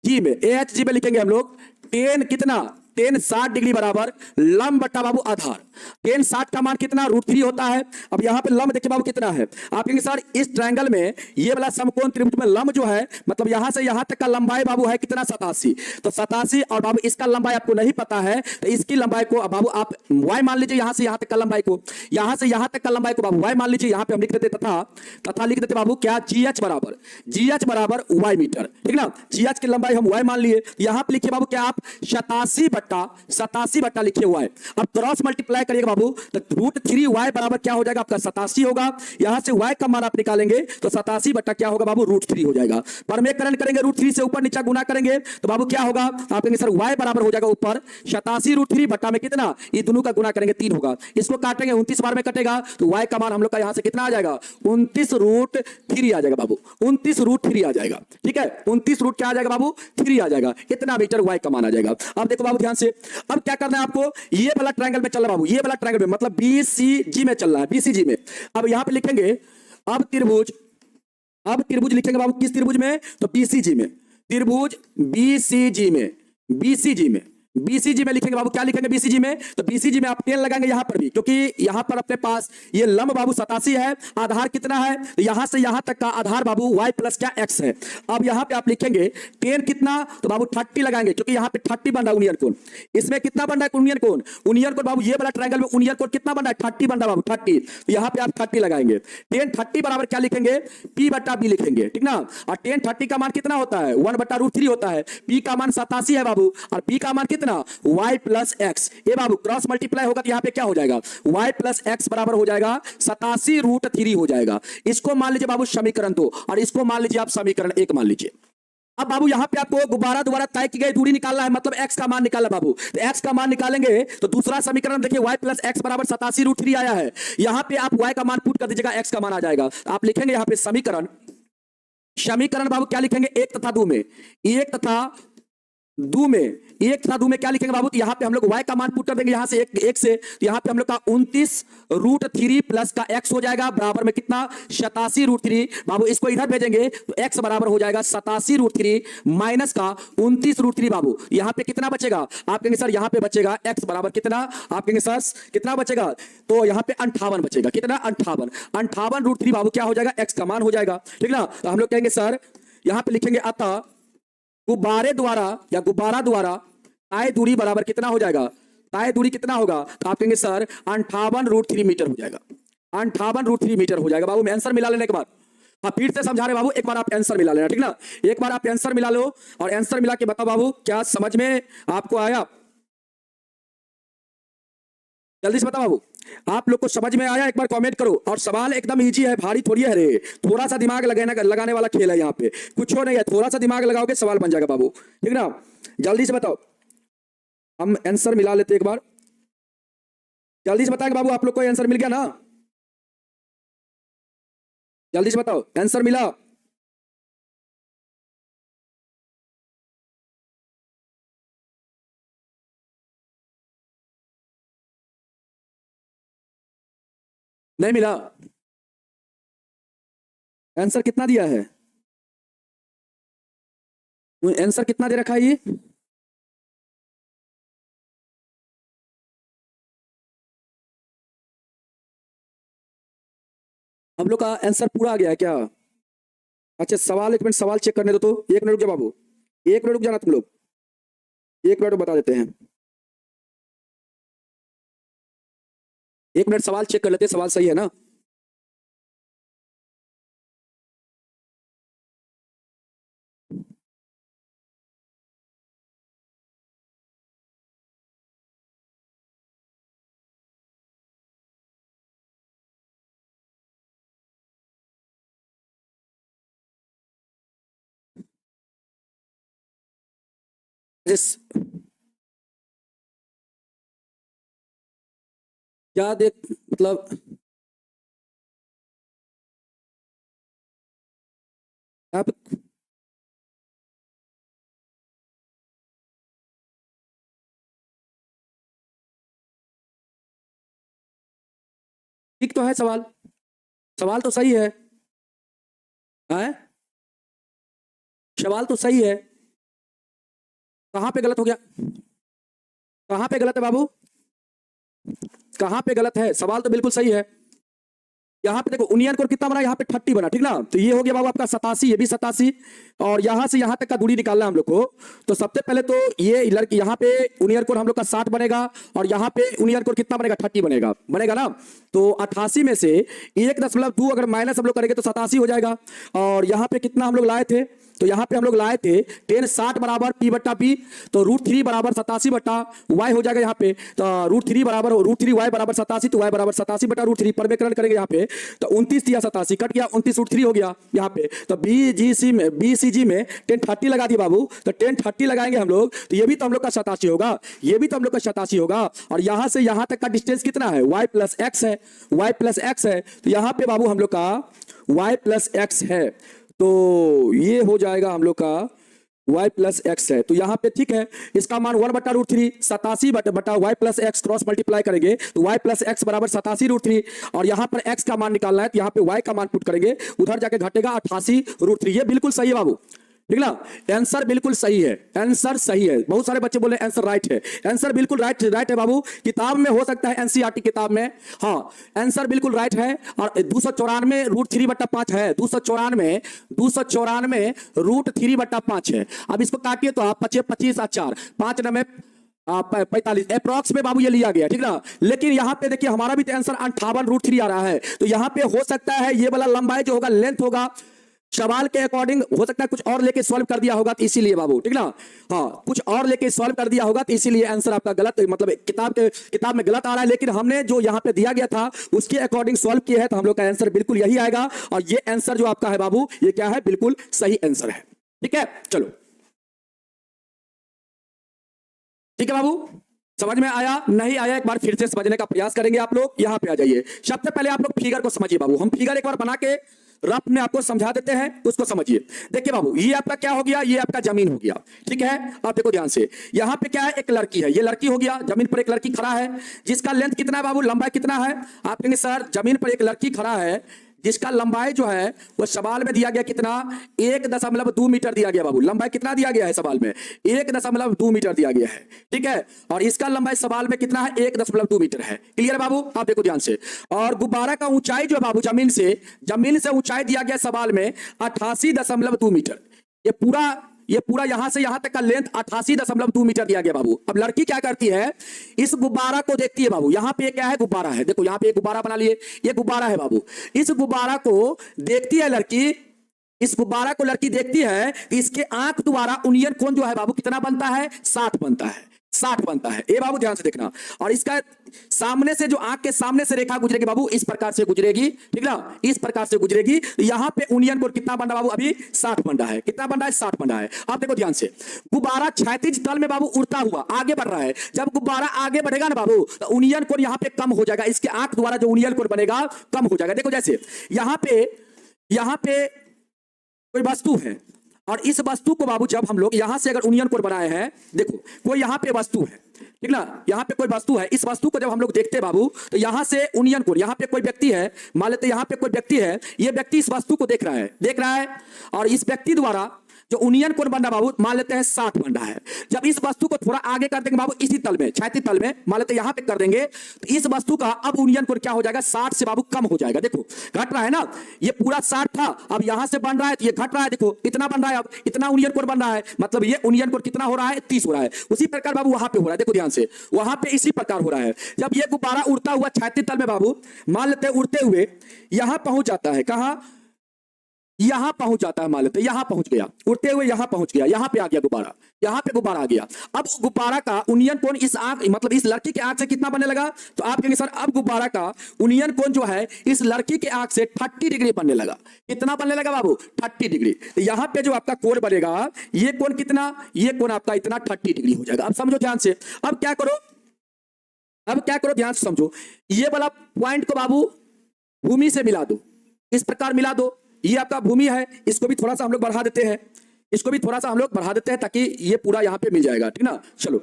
जी में, ए एच जी में लिखेंगे हम लोग टेन कितना, टेन 60 डिग्री बराबर लंब बट्टा बाबू आधार। टेन 60 का मान कितना, √3 होता है। अब यहां पे लंब देखिए बाबू कितना है, आप कहेंगे सर इस ट्रायंगल में ये वाला समकोण त्रिभुज में लंब जो है मतलब यहां से यहां तक का लंबाई बाबू है कितना, 87। तो 87 और बाबू इसका लंबाई आपको नहीं पता है तो इसकी लंबाई को बाबू आप y मान लीजिए, यहां से यहां तक का लंबाई को, यहां से यहां तक का लंबाई को बाबू y मान लीजिए। यहां पे हम लिख देते तथा लिख देते बाबू क्या, GH बराबर y मीटर। ठीक ना, GH की लंबाई हम y मान लिए। यहां पे लिखिए बाबू क्या, आप 87 बट्टा लिखे हुआ है। अब क्रॉस मल्टीप्लाई करिएगा बाबू तो √3y बराबर क्या हो जाएगा आपका 87 होगा। यहां से y का मान आप निकालेंगे तो 87 बट्टा क्या होगा बाबू, √3 हो जाएगा। परमेकरण करेंगे, √3 से ऊपर नीचे गुना करेंगे तो बाबू क्या होगा, आप कहेंगे सर y बराबर हो जाएगा ऊपर 87 √3 बट्टा में कितना, ये दोनों का गुना करेंगे 3 होगा। इसको काटेंगे 29 बार में कटेगा तो y का मान हम लोग का यहां से कितना आ जाएगा, 29 √3 आ जाएगा बाबू, 29 √3 आ जाएगा। ठीक है, 29 रूट क्या आ जाएगा बाबू, 3 आ जाएगा। इतना मीटर y का मान आ जाएगा। अब देखो बाबू ध्यान से, अब क्या करना है आपको, ये वाला ट्रायंगल में चल रहा है बाबू, ये वाला ट्रायंगल में मतलब BCG में चल रहा है, BCG में। अब यहां पे लिखेंगे अब त्रिभुज लिखेंगे बाबू किस त्रिभुज में, तो BCG में, त्रिभुज BCG में बीसीजी में लिखेंगे बाबू, क्या लिखेंगे बीसीजी में, तो बीसीजी में आप 10 लगाएंगे यहां पर भी, क्योंकि यहां पर अपने पास ये लंब बाबू 87 है, आधार कितना है, तो यहां से यहां तक का आधार बाबू y प्लस क्या x है। अब यहां पे आप लिखेंगे 10 कितना, तो बाबू 30 लगाएंगे, क्योंकि यहां पे 30 बन रहा है उनियन कोण। इसमें कितना बन रहा है उनियन कोण बाबू, ये वाला ट्रायंगल में उनियन कोण कितना बन रहा है, 30 बन रहा है बाबू, 30। तो यहां पे आप 30 लगाएंगे। 10 30 बराबर क्या लिखेंगे, p बट्टा b लिखेंगे। ठीक ना, और 10 30 का मान कितना होता है, 1/√3 होता है। p का मान 87 है बाबू, और b का मान कितना, y प्लस एक्स। ये बाबू क्रॉस मल्टीप्लाई होगा तो यहां पे क्या हो जाएगा, y प्लस एक्स बराबर हो जाएगा 87√3 हो जाएगा। इसको मान लीजिए बाबू समीकरण 2 और इसको मान लीजिए आप समीकरण 1 मान लीजिए। अब बाबू यहां पे आपको गुब्बारा द्वारा तय की गई दूरी निकालना है, मतलब x का मान निकालना बाबू। तो x का मान निकालेंगे तो दूसरा समीकरण देखिए y प्लस एक्स बराबर 87√3 आया है। यहां पे आप y का मान पुट कर दीजिएगा, x का मान आ जाएगा। आप लिखेंगे यहां पे समीकरण बाबू क्या लिखेंगे, 1 तथा 2 में, 1 तथा 2 में क्या लिखेंगे बाबू, तो यहां पे हम लोग y का मान पुट कर देंगे यहां से एक से, तो यहां पे हम लोग का 29√3 प्लस का x हो जाएगा बराबर में कितना, 87√3। बाबू इसको इधर भेजेंगे तो x बराबर हो जाएगा 87√3 माइनस का 29√3 बाबू। यहां पे कितना बचेगा, आप कहेंगे सर यहां पे बचेगा x बराबर कितना, आप कहेंगे सर कितना बचेगा, तो यहां पे 58 बचेगा। कितना, 58 √3 बाबू क्या हो जाएगा, x का मान हो जाएगा। ठीक ना, तो हम लोग कहेंगे सर यहां पे लिखेंगे अतः गुब्बारा द्वारा तय दूरी बराबर कितना हो जाएगा, तय दूरी कितना होगा, तो आप कहेंगे सर 58√3 मीटर हो जाएगा, 58√3 मीटर हो जाएगा। बाबू मैं आंसर मिला लेने के बाद, हाँ फिर से समझा रहे बाबू, एक बार आप आंसर मिला लेना। ठीक ना, एक बार आप आंसर मिला लो और आंसर मिला के बताओ बाबू क्या समझ में आपको आया, जल्दी से बताओ बाबू, आप लोग को समझ में आया, एक बार कमेंट करो। और सवाल एकदम इजी है, भारी थोड़ी है रे, थोड़ा सा दिमाग लगाने वाला खेल है, यहाँ पे कुछ नहीं है, थोड़ा सा दिमाग लगाओगे सवाल बन जाएगा बाबू। ठीक ना, जल्दी से बताओ, हम आंसर मिला लेते एक बार, जल्दी से बताएंगे बाबू, आप लोग को आंसर मिल गया ना, जल्दी से बताओ आंसर मिला, नहीं मिला, आंसर कितना दिया है, आंसर कितना दे रखा है ये, हम लोग का आंसर पूरा आ गया है क्या, अच्छा सवाल, एक मिनट सवाल चेक करने दो, तो एक मिनट रुक जा बाबू, एक मिनट रुक जाना तुम लोग, एक मिनट बता देते हैं, एक मिनट सवाल चेक कर लेते हैं, सवाल सही है ना। जिस क्या देख मतलब आप ठीक तो है सवाल, सवाल तो सही है? सवाल तो सही है, कहां पे गलत हो गया? कहां पे गलत है बाबू? कहां पे गलत है? सवाल तो बिल्कुल सही है। यहाँ पे देखो उनियन कोण कितना बना, यहाँ पे 30 बना, ठीक ना? तो ये हो गया बाबू आपका 87, ये भी 87, और यहां से यहां तक का दूरी निकालना है हम लोग को। तो सबसे पहले तो ये लड़की यहाँ पे उनियन कोण हम लोग का 60 बनेगा, और यहाँ पे उनियन कोण कितना बनेगा? 30 बनेगा, बनेगा ना? तो 88 में से 1.2 अगर माइनस हम लोग करेंगे तो 87 हो जाएगा। और यहाँ पे कितना हम लोग लाए थे? तो यहाँ पे हम लोग लाए थे tan 60 बराबर p बट्टा p, तो √3 बराबर 87 बट्टा y हो जाएगा यहाँ पे। तो √3 बराबर √3 y बराबर 87, तो y बराबर 87 बट्टा √3 परमेकरण करेंगे यहाँ पे, तो 29 या 87 कट गया, 29 √3 हो गया यहाँ पे। तो BCG में tan 30 लगा दिए बाबू, तो tan 30 लगाएंगे हम लोग, तो ये भी तो हम लोग का 87 होगा, ये भी तो हम लोग का 87 होगा। और यहाँ से यहाँ तक का डिस्टेंस कितना है? y प्लस x है, y प्लस x है, तो यहाँ पे बाबू हम लोग का y प्लस x है, तो ये हो जाएगा हम लोग का y प्लस एक्स है। तो यहाँ पे ठीक है, इसका मान 1 बट्टा √3, 87 बट्टा y plus x cross multiply करेंगे तो y प्लस एक्स बराबर 87 √3, और यहाँ पर x का मान निकालना है तो यहाँ पे y का मान पुट करेंगे, उधर जाके घटेगा 88 √3। ये बिल्कुल सही है बाबू, ठीक ना? आंसर बिल्कुल सही है, आंसर सही है। बहुत सारे बच्चे बोले आंसर राइट है, आंसर बिल्कुल राइट है बाबू। किताब में हो सकता है एनसीईआरटी किताब में, हाँ आंसर बिल्कुल राइट है। और 294 √3 बट्टा 5 है, 294 √3 बट्टा 5 है। अब इसको काटिए तो आप 25 और 4 5 में 45 अप्रॉक्स में बाबू ये लिया गया, ठीक ना? लेकिन यहाँ पे देखिए हमारा भी तो आंसर 58 √3 आ रहा है, तो यहाँ पे हो सकता है ये वाला लंबाई जो होगा लेंथ होगा, सवाल के अकॉर्डिंग हो सकता है कुछ और लेके सॉल्व कर दिया होगा, तो इसीलिए बाबू, ठीक ना? हाँ कुछ और लेके सॉल्व कर दिया होगा, तो इसीलिए आंसर आपका गलत, मतलब किताब में गलत आ रहा है, लेकिन हमने जो यहाँ पे दिया गया था उसके अकॉर्डिंग सॉल्व किया है, तो हम लोग का आंसर बिल्कुल यही आएगा। और ये आंसर जो आपका है बाबू, ये क्या है? बिल्कुल सही आंसर है, ठीक है? चलो ठीक है बाबू, समझ में आया? नहीं आया एक बार फिर से समझने का प्रयास करेंगे आप लोग। यहां पे आ जाइए, सबसे पहले आप लोग फिगर को समझिए बाबू। हम फिगर एक बार बना के रफ में आपको समझा देते हैं, उसको समझिए। देखिए बाबू, ये आपका क्या हो गया? ये आपका जमीन हो गया, ठीक है? आप देखो ध्यान से, यहां पे क्या है? एक लड़की है, ये लड़की हो गया, जमीन पर एक लड़की खड़ा है, जिसका लेंथ कितना है बाबू? लंबाई कितना है? आप कहेंगे सर जमीन पर एक लड़की खड़ा है जिसका लंबाई जो है वो सवाल में दिया गया कितना? 1.2 मीटर दिया गया बाबू। लंबाई कितना दिया गया है सवाल में? 1.2 मीटर दिया गया है, ठीक है? और इसका लंबाई सवाल में कितना है? 1.2 मीटर है। क्लियर है बाबू? आप देखो ध्यान से। और गुब्बारा का ऊंचाई जो है बाबू, जमीन से ऊंचाई दिया गया सवाल में 88.2 मीटर। ये पूरा यहां से यहां तक का लेंथ 88.2 मीटर दिया गया बाबू। अब लड़की क्या करती है? इस गुब्बारा को देखती है बाबू। यहां पे क्या है? गुब्बारा है। देखो यहां पे एक गुब्बारा बना लिए, ये गुब्बारा है बाबू। इस गुब्बारा को देखती है लड़की, इस गुब्बारा को लड़की देखती है कि इसके आंख द्वारा उनियन कोण जो है बाबू कितना बनता है? 60 बनता है, 60 बनता है। ये बाबू ध्यान से देखना। और इसका सामने से जो आंख के सामने से रेखा गुजरेगी बाबू, इस प्रकार से गुजरेगी, ठीक ना? इस प्रकार से गुजरेगी। तो यहां पे उनियन कोण कितना बन रहा बाबू? अभी 60 बन रहा है। कितना बन रहा है? 60 बन रहा है। आप देखो ध्यान से, गुब्बारा क्षैतिज तल में बाबू उड़ता हुआ आगे बढ़ रहा है। जब गुब्बारा आगे बढ़ेगा ना बाबू, तो उनियन कोण यहां पे कम हो जाएगा। इसके आंख द्वारा जो उनियन कोण बनेगा कम हो जाएगा। देखो जैसे यहां पे कोई वस्तु है, और इस वस्तु को बाबू जब हम लोग यहां से अगर उनियन कोण बनाए हैं, देखो कोई यहां पे वस्तु है, ठीक ना? यहां पे कोई वस्तु है, इस वस्तु को जब हम लोग देखते हैं बाबू, तो यहां से उनियन कोण, यहां पे कोई व्यक्ति है, मान लेते यहां पे कोई व्यक्ति है, ये व्यक्ति इस वस्तु को देख रहा है, और इस व्यक्ति द्वारा जो उनियन कोण बन रहा बाबू, मान लेते हैं 60 बन रहा है। जब इस वस्तु को थोड़ा आगे कर देंगे बाबू, इसी तल में, क्षैतिज तल में, मान लेते यहां पे कर देंगे, तो इस वस्तु का अब उनियन कोण क्या हो जाएगा? 60 से बाबू कम हो जाएगा। देखो घट रहा है ना, ये पूरा 60 था, अब यहां से बन रहा है तो ये घट रहा है। देखो इतना बन रहा है, अब इतना उनियन कोण बन रहा है, मतलब ये उनियन कोण कितना हो रहा है? 30 हो रहा है। उसी प्रकार बाबू वहां पे हो रहा है, देखो ध्यान से, वहां पे इसी प्रकार हो रहा है। जब ये गुब्बारा उड़ता हुआ क्षैतिज तल में बाबू, मान लेते उड़ते हुए यहां पहुंच जाता है, कहां? यहां पहुंच जाता है, मान लेते यहां पहुंच गया, उड़ते हुए यहां पहुंच गया, यहां पे आ गया गुब्बारा, यहां पे गुब्बारा आ गया। अब गुब्बारा का उनियन कोण इस आंख, मतलब इस लड़की के आंख से कितना बनने लगा? तो आप कहेंगे सर अब गुब्बारा का उनियन कोण जो है इस लड़की के आंख से 30 डिग्री बनने लगा। कितना बनने लगा बाबू? 30 डिग्री। तो यहां पे जो आपका कोण बनेगा, ये कोण कितना? ये कोण आपका इतना 30 डिग्री हो जाएगा। अब समझो ध्यान से, अब क्या करो ध्यान से समझो। ये वाला पॉइंट को बाबू भूमि से मिला दो, इस प्रकार मिला दो, ये आपका भूमि है, इसको भी थोड़ा सा हम लोग बढ़ा देते हैं, इसको भी थोड़ा सा हम लोग बढ़ा देते हैं ताकि ये पूरा यहाँ पे मिल जाएगा, ठीक ना। चलो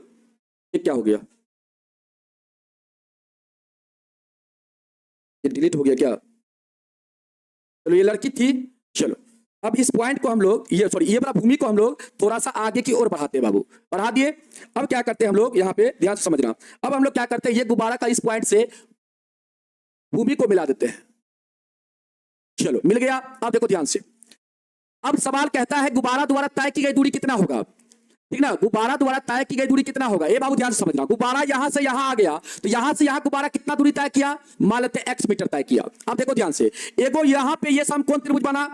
ये क्या हो गया, ये डिलीट हो गया क्या? चलो ये लड़की थी। चलो अब इस पॉइंट को हम लोग ये सॉरी ये वाला भूमि को हम लोग थोड़ा सा आगे की ओर बढ़ाते हैं बाबू, बढ़ा दिए। अब क्या करते हैं हम लोग यहाँ पे ध्यान से समझना, अब हम लोग क्या करते हैं, ये गुब्बारा का इस पॉइंट से भूमि को मिला देते हैं। चलो मिल गया। अब देखो ध्यान से, अब सवाल कहता है गुब्बारा द्वारा तय की गई दूरी कितना होगा, ठीक ना। गुब्बारा द्वारा तय की गई दूरी कितना होगा, ये बाबू ध्यान से समझना। गुब्बारा यहां से यहां आ गया, तो यहां से यहां गुब्बारा कितना दूरी तय किया, मान लेते हैं x मीटर तय किया। अब देखो ध्यान से, एगो यहां पे ये समकोण त्रिभुज बना,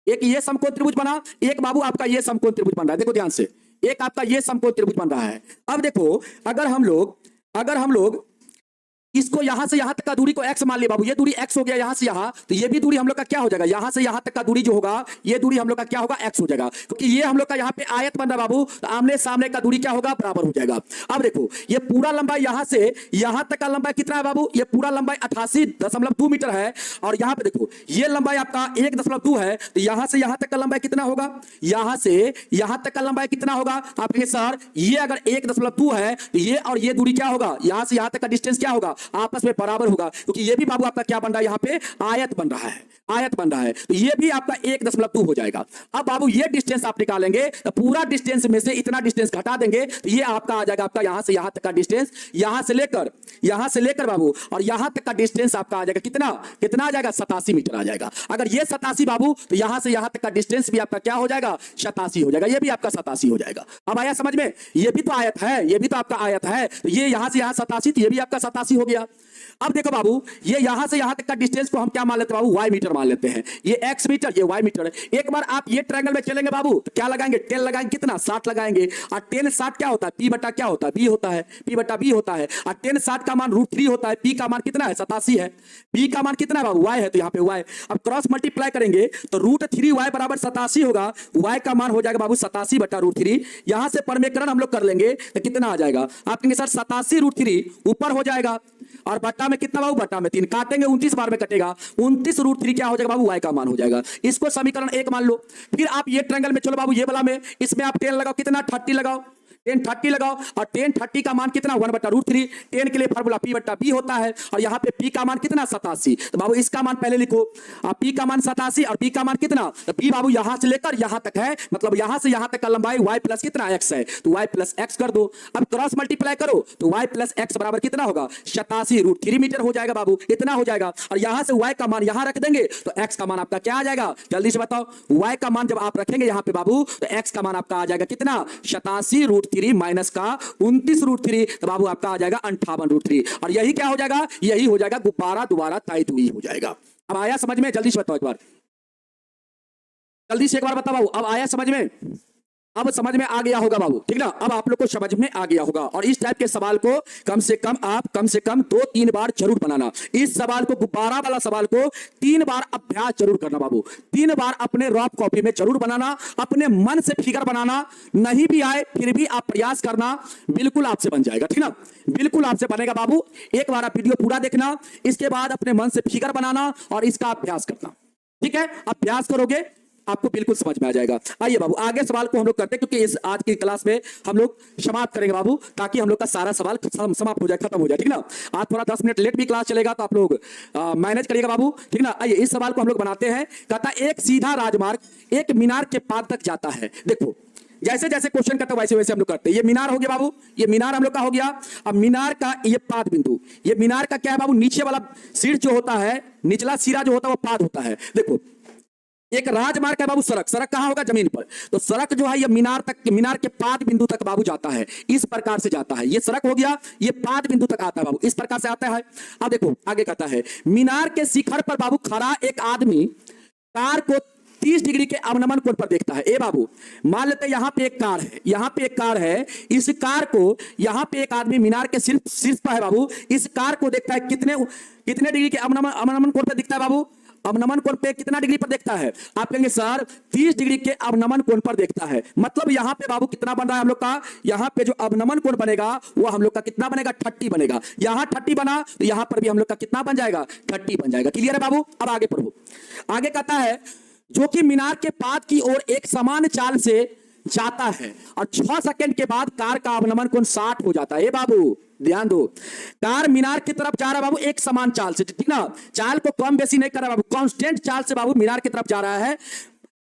एक ये समकोण त्रिभुज बना, एक बाबू आपका ये समकोण त्रिभुज बन रहा है। देखो ध्यान से, एक आपका ये समकोण त्रिभुज बन रहा है। अब देखो अगर हम लोग इसको यहां से यहां तक का दूरी को x मान लिया बाबू, ये दूरी x हो गया यहां से यहां, तो ये भी दूरी हम लोग का क्या हो जाएगा, यहां से यहां तक का दूरी जो होगा ये दूरी हम लोग का क्या होगा, x हो जाएगा। क्योंकि ये हम लोग का यहाँ पे आयत बन रहा बाबू, तो आमने सामने का दूरी क्या होगा, बराबर हो जाएगा। अब देखो ये पूरा लंबाई यहां से यहां तक का लंबाई कितना है बाबू, ये पूरा लंबाई 88.2 मीटर है। और यहाँ पे देखो ये लंबाई आपका 1.2 है, तो यहां से यहां तक का लंबाई कितना होगा, यहां से यहां तक का लंबाई कितना होगा। आप कहेंगे सर ये अगर 1.2 है तो ये और ये दूरी क्या होगा, यहां से यहां तक का डिस्टेंस क्या होगा, आपस में बराबर होगा। क्योंकि ये भी बाबू आपका क्या बन रहा है, यहाँ पे आयत बन रहा है, आयत बन रहा है, तो ये भी आपका 1.2 हो जाएगा। अब बाबू ये डिस्टेंस आप निकालेंगे तो पूरा डिस्टेंस में से इतना डिस्टेंस घटा देंगे तो ये आपका आ जाएगा आपका यहां से यहां तक का डिस्टेंस, यहां से लेकर बाबू और यहां तक का डिस्टेंस आपका आ जाएगा कितना कितना आ जाएगा, 87 मीटर आ जाएगा। अगर ये 87 बाबू, तो यहां से यहां तक का डिस्टेंस भी आपका क्या हो जाएगा, 87 हो जाएगा, ये भी आपका 87 हो जाएगा। अब आया समझ में, ये भी तो आयत है, ये भी तो आपका आयत है, तो ये यहां से यहां 87, तो ये भी आपका 87 हो गया। अब देखो बाबू ये यहां से यहां तक का डिस्टेंस को हम क्या मान लेते हैं बाबू, y मीटर मान लेते हैं। ये x मीटर, ये y मीटर। एक बार आप ये ट्रायंगल में चलेंगे बाबू तो क्या लगाएंगे, 10 लगाएंगे, कितना 60 लगाएंगे। और 10 60 क्या होता है, p बटा क्या होता है, b होता है, p बटा b होता है। और 10 60 का मान √3 होता है, p का मान कितना है, 87 है, b का मान कितना है बाबू, y है, तो यहाँ पे y। अब क्रॉस मल्टीप्लाई करेंगे तो √3y बराबर 87 होगा, y का मान हो जाएगा बाबू 87 बटा √3। यहां से परमेकरण हम लोग कर लेंगे तो कितना आ जाएगा, आप कहेंगे सर 87 √3 ऊपर हो जाएगा और बट्टा में कितना बाबू, बट्टा में 3 काटेंगे 29 बार में कटेगा, 29 √3 क्या हो जाएगा बाबू, y का मान हो जाएगा। इसको समीकरण 1 मान लो। फिर आप ये ट्रायंगल में चलो बाबू, ये वाला में, इसमें आप 10 लगाओ, कितना 30 लगाओ, 10 30 लगाओ, और 10 30 का मान कितना 1 बटा √3। 10 के लिए फार्मूला p बटा b होता है, और यहाँ पे p का मान कितना 87। तो बाबू इसका मान पहले लिखो, p का मान 87 और b का मान कितना, तो p बाबू यहां से लेकर यहां तक है, मतलब यहां से यहां तक का लंबाई y प्लस कितना x है, तो y प्लस x कर दो। अब क्रॉस मल्टीप्लाई करो तो y प्लस x बराबर कितना होगा, 87 √3 मीटर हो जाएगा बाबू, इतना हो जाएगा। और यहां से y का मान यहां रख देंगे तो x का मान आपका क्या आ जाएगा, जल्दी से बताओ। y का मान जब आप रखेंगे यहां पे बाबू तो x का मान आपका आ जाएगा कितना, 87 √3 माइनस का 29 √3, तो बाबू आपका आ जाएगा 58 √3। और यही क्या हो जाएगा, यही हो जाएगा गुब्बारा द्वारा तय दूरी हो जाएगा। अब आया समझ में, जल्दी से बताओ एक बार, जल्दी से एक बार बताओ बाबू, अब आया समझ में, अब समझ में आ गया होगा बाबू, ठीक ना। अब आप लोग को समझ में आ गया होगा। और इस टाइप के सवाल को कम से कम आप कम से कम 2-3 बार जरूर बनाना। इस सवाल को, गुब्बारा वाला सवाल को 3 बार अभ्यास जरूर करना बाबू, 3 बार अपने रफ कॉपी में जरूर बनाना, अपने मन से फिगर बनाना। नहीं भी आए फिर भी आप प्रयास करना, बिल्कुल आपसे बन जाएगा, ठीक ना, बिल्कुल आपसे बनेगा बाबू। एक बार आप वीडियो पूरा देखना, इसके बाद अपने मन से फिगर बनाना और इसका अभ्यास करना, ठीक है। अभ्यास करोगे आपको बिल्कुल समझ में आ जाएगा। आइए बाबू आगे सवाल को हम लोग करते हैं, क्योंकि इस आज की क्लास में हम लोग समाप्त करेंगे बाबू, ताकि हम लोग का सारा सवाल समाप्त हो जाए, खत्म हो जाए, ठीक ना। आज थोड़ा 10 मिनट लेट भी क्लास चलेगा तो आप लोग मैनेज करिएगा बाबू, ठीक ना। आइए इस सवाल को हम लोग बनाते हैं। कहता एक सीधा राजमार्ग एक मीनार के पाद तक जाता है। देखो जैसे जैसे क्वेश्चन करते वैसे वैसे हम लोग करते हैं। ये मीनार हो गया बाबू, ये मीनार हम लोग का हो गया। अब मीनार का ये पाद बिंदु, ये मीनार का क्या है बाबू, नीचे वाला सिर जो होता है, निचला सिरा जो होता है वो पाद होता है। देखो एक राजमार्ग है बाबू, सड़क कहां होगा, जमीन पर। तो सड़क जो है ये मीनार तक, मीनार के पाद बिंदु तक बाबू जाता है, इस प्रकार से जाता है। ये सड़क हो गया, ये पाद बिंदु तक आता है बाबू, इस प्रकार से आता है। अब देखो आगे कहता है, मीनार के शिखर पर बाबू खड़ा एक आदमी कार को 30 डिग्री के अवनमन कोण पर देखता है। ए बाबू मान लेते हैं यहां पे एक कार है, यहां पे एक कार है, इस कार को यहां पे एक आदमी मीनार के शीर्ष पर है बाबू, इस कार को देखता है कितने डिग्री के अवनमन कोण पर दिखता है बाबू, अवनमन कोण पे कितना डिग्री पर देखता है? आप कहेंगे सर 30 डिग्री के अवनमन कोण पर देखता है। मतलब यहां पे बाबू कितना बन रहा है हम लोग का? यहां पे जो अवनमन कोण बनेगा वो हम लोग का कितना बनेगा? 30 बनेगा। यहां 30 बना तो यहां पर भी हम लोग का कितना बन जाएगा? 30 बन जाएगा। क्लियर है बाबू? अब आगे पढ़ो। आगे कहता है जो कि मीनार के पाद की ओर एक समान चाल से जाता है और 6 सेकंड के बाद कार का अवनमन कोण 60 हो जाता है। बाबू ध्यान दो, कार मीनार की तरफ जा रहा है बाबू एक समान चाल से, ठीक ना? चाल को कम बेसी नहीं कर रहा बाबू, कांस्टेंट चाल से बाबू मीनार की तरफ जा रहा है।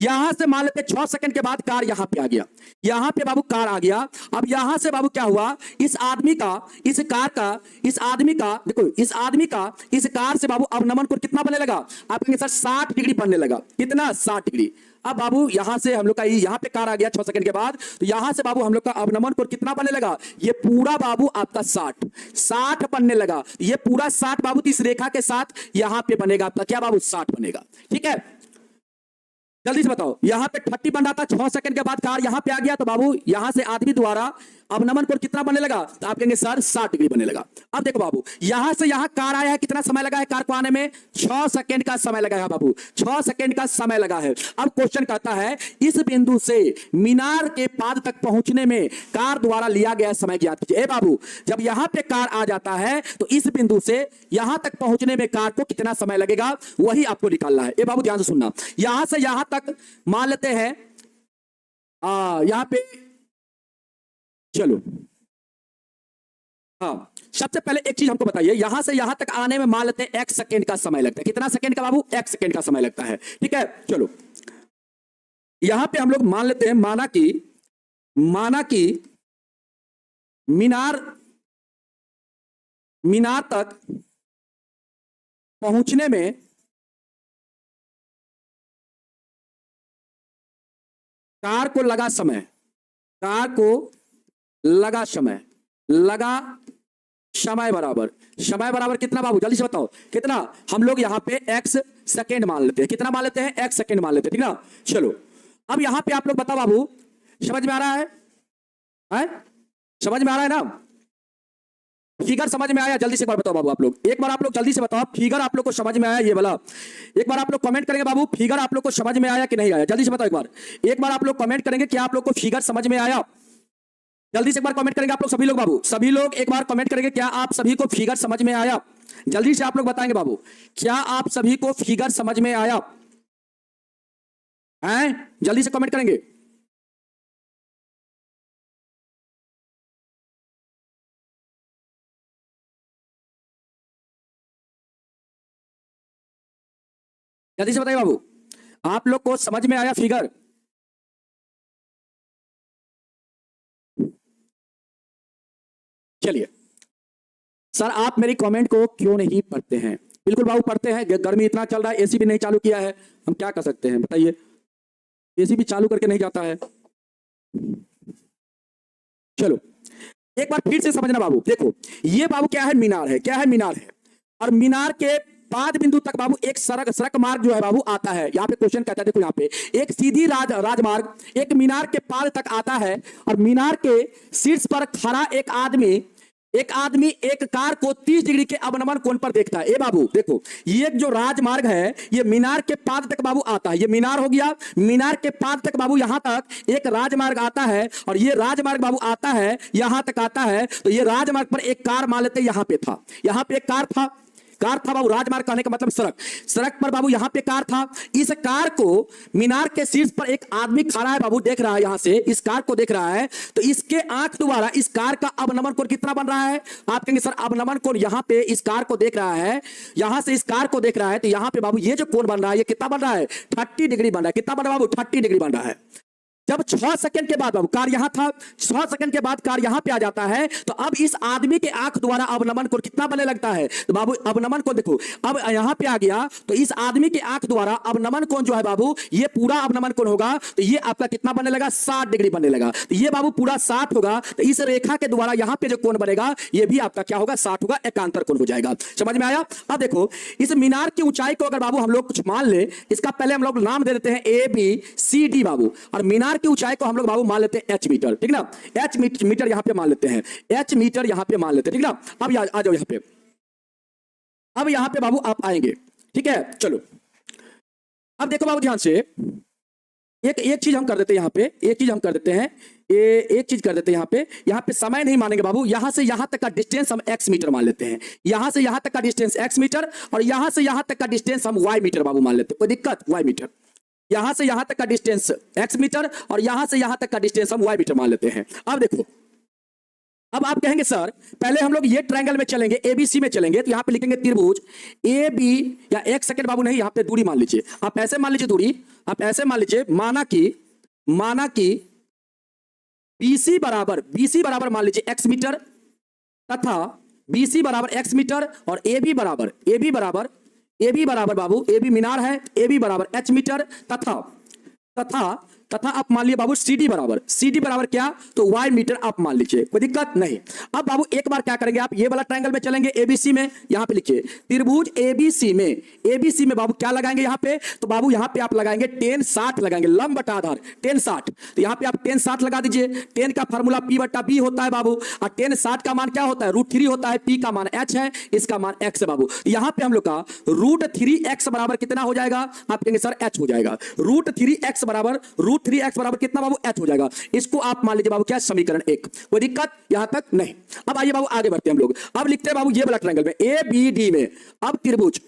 यहां से मान लेते 6 सेकंड के बाद कार यहां पे आ गया, यहां पे बाबू कार आ गया। अब यहां से बाबू क्या हुआ? इस आदमी का, इस कार का, इस आदमी का, देखो इस आदमी का इस कार से बाबू अवनमन कोण कितना बनने लगा? आप कहेंगे सर 60 डिग्री बनने लगा। कितना? 60 डिग्री। अब बाबू यहां से हम लोग का यहां पे कार आ गया 6 सेकंड के बाद, तो यहां से बाबू हम लोग का अवनमन कोण कितना बनने लगा? ये पूरा बाबू आपका 60 बनने लगा। ये पूरा 60 बाबू इस रेखा के साथ यहां पे बनेगा आपका क्या बाबू? 60 बनेगा। ठीक है, जल्दी से बताओ। यहां पे 30 बन रहा था, 6 सेकंड के बाद कार यहां पे आ गया, तो बाबू यहां से आदमी द्वारा अवनमन कोण कितना बनने लगा? तो आप कहेंगे सर 60 डिग्री बनने लगा। अब देखो बाबू, यहां से यहां कार आया है, कितना समय लगा है कार को आने में? 6 सेकंड का समय लगा है बाबू, 6 सेकंड का समय लगा है। अब क्वेश्चन कहता है इस बिंदु से मीनार के पाद तक पहुंचने में कार द्वारा लिया गया समय ज्ञात कीजिए। बाबू जब यहां पे कार आ जाता है तो इस बिंदु से यहां तक पहुंचने में कार को कितना समय लगेगा, वही आपको निकालना है। बाबू ध्यान से सुनना, यहां से यहां तक मान लेते हैं यहां पे, चलो हाँ, सबसे पहले एक चीज हमको बताइए, यहां से यहां तक आने में मान लेते हैं 1 सेकंड का समय लगता है। कितना सेकंड का बाबू? 1 सेकंड का समय लगता है। ठीक है, चलो यहां पे हम लोग मान लेते हैं, माना कि मीनार तक पहुंचने में कार को लगा समय, बराबर कितना बाबू? जल्दी से बताओ कितना? हम लोग यहां पे x सेकेंड मान लेते हैं। कितना मान लेते हैं? x सेकेंड मान लेते हैं, ठीक ना? चलो अब यहां पे आप लोग बताओ बाबू, समझ में आ रहा है? समझ में आ रहा है ना? फिगर समझ में आया? जल्दी से एक बार बताओ बाबू, आप लोग एक बार आप लोग जल्दी से बताओ, फिगर आप लोग को समझ में आया? ये वाला एक बार आप लोग कमेंट करेंगे बाबू, फिगर आप लोग को समझ में आया कि नहीं आया? जल्दी से बताओ एक बार आप लोग कमेंट करेंगे क्या आप लोग को फिगर समझ में आया? जल्दी से एक बार कमेंट करेंगे आप लोग, सभी लोग बाबू, सभी लोग एक बार कमेंट करेंगे क्या आप सभी को फिगर समझ में आया? जल्दी से आप लोग बताएंगे बाबू, क्या आप सभी को फिगर समझ में आया है? जल्दी से कमेंट करेंगे। जल्दी से बताइए बाबू, आप लोग को समझ में आया फिगर? चलिए सर, आप मेरी कमेंट को क्यों नहीं पढ़ते हैं? बिल्कुल बाबू पढ़ते हैं, गर्मी इतना चल रहा है, एसी भी नहीं चालू किया है, हम क्या कर सकते हैं बताइए? एसी भी चालू करके नहीं जाता है। चलो एक बार फिर से समझना बाबू, देखो ये बाबू क्या है? मीनार है। क्या है? मीनार है। और मीनार के पाद बिंदु तक बाबू एक सड़क मार्ग जो है बाबू आता है। यहाँ पे क्वेश्चन कहता है, देखो यहाँ पे एक सीधी राजमार्ग एक मीनार के पाद तक आता है और मीनार के शीर्ष पर खड़ा एक आदमी एक कार को 30 डिग्री के अवनमन कोण पर देखता है। बाबू देखो, ये जो राजमार्ग है ये मीनार के पाद तक बाबू आता है। ये मीनार हो गया, मीनार के पाद तक बाबू यहां तक एक राजमार्ग आता है और ये राजमार्ग बाबू आता है, यहां तक आता है। तो ये राजमार्ग पर एक कार मान लेते यहां पे था, यहां पे एक कार था बाबू। राजमार्ग कहने का मतलब सड़क पर बाबू यहां पे कार था। इस कार को मीनार के शीर्ष पर एक आदमी खड़ा है बाबू, देख रहा है, यहां से इस कार को देख रहा है। तो इसके आंख द्वारा इस कार का अवनमन कोण कितना बन रहा है? आप कहेंगे सर अवनमन कोण यहां पे इस कार को देख रहा है, यहां से इस कार को देख रहा है, तो यहां पे बाबू ये जो कोण बन रहा है ये कितना बन रहा है? 30 डिग्री बन रहा है। कितना बन रहा है बाबू? 30 डिग्री बन रहा है। जब 6 सेकंड के बाद बाबू कार यहां था, 6 सेकंड के बाद कार यहां पे आ जाता है, तो अब इस आदमी के आंख द्वारा अवनमन कोण कितना बनने लगता है? तो बाबू अवनमन कोण देखो, अब यहां पे आ गया तो इस आदमी के आंख द्वारा अवनमन कोण जो है बाबू ये पूरा अवनमन कोण होगा, तो ये आपका कितना बनने लगा? 60 डिग्री बनने लगा। तो ये बाबू पूरा 60 होगा। तो इस रेखा के द्वारा यहां पे जो कोण बनेगा ये भी आपका क्या होगा? 60 होगा, एकांतर कोण हो जाएगा। समझ में आया? अब देखो इस मीनार की ऊंचाई को अगर बाबू हम लोग कुछ मान ले, इसका पहले हम लोग नाम दे देते हैं ABCD बाबू, और मीनार की ऊंचाई को हम लोग बाबू मान लेते हैं h मीटर, ठीक ना? h मीटर यहां पे मान लेते हैं, h मीटर यहां पे मान लेते हैं, ठीक ना? अब आ जाओ यहां पे, अब यहां पे बाबू आप आएंगे, ठीक है? चलो अब देखो बाबू ध्यान से, एक एक चीज हम कर देते हैं यहाँ पे, एक चीज हम कर देते हैं, एक चीज कर देते हैं यहाँ पे समय नहीं मानेंगे बाबू। यहां से यहां तक का डिस्टेंस हम x मीटर मान लेते हैं, यहां से यहां तक का डिस्टेंस x मीटर, और यहां से यहां तक का डिस्टेंस हम y मीटर बाबू मान लेते हैं। कोई दिक्कत? y metre. यहां से यहां तक का डिस्टेंस x मीटर और यहां से यहां तक का डिस्टेंस हम y मीटर मान लेते हैं। अब देखो, अब आप कहेंगे सर पहले हम लोग ये ट्रायंगल में चलेंगे, एबीसी में चलेंगे, तो यहां पे लिखेंगे त्रिभुज ए बी, या एक सेकंड बाबू नहीं, यहां पे दूरी मान लीजिए, आप ऐसे मान लीजिए दूरी, आप ऐसे मान लीजिए, माना कि बीसी बराबर मान लीजिए x मीटर, तथा बीसी बराबर x मीटर, और ए बी बराबर बाबू, ए बी मीनार है, ए बी बराबर h मीटर, तथा आप मान लीजिए बाबू CD बराबर क्या? तो y मीटर आप मान लीजिए, कोई दिक्कत नहीं। अब बाबू एक बार क्या करेंगे, आप ये वाला ट्रायंगल में चलेंगे ABC में, यहां पे लिखिए त्रिभुज ABC में बाबू क्या लगाएंगे यहाँ पे? तो बाबू यहाँ पे आप लगाएंगे tan 60 लगाएंगे, लंब बटा आधार tan 60। तो यहाँ पे आप tan 60 लगा दीजिए। tan का फार्मूला P बटा B होता है बाबू, और tan 60 का मान क्या होता है? √3 होता है। P का मान h है, इसका मान x है बाबू। यहाँ पे हम लोग का √3x बराबर कितना हो जाएगा? आप कहेंगे सर h हो जाएगा। √3x बराबर कितना बाबू? h हो जाएगा। इसको आप मान लीजिए बाबू क्या? समीकरण 1। कोई दिक्कत यहां तक? नहीं। अब आइए बाबू आगे बढ़ते हैं हम लोग। अब लिखते हैं बाबू ये वाला ट्रायंगल में ABD में, अब त्रिभुज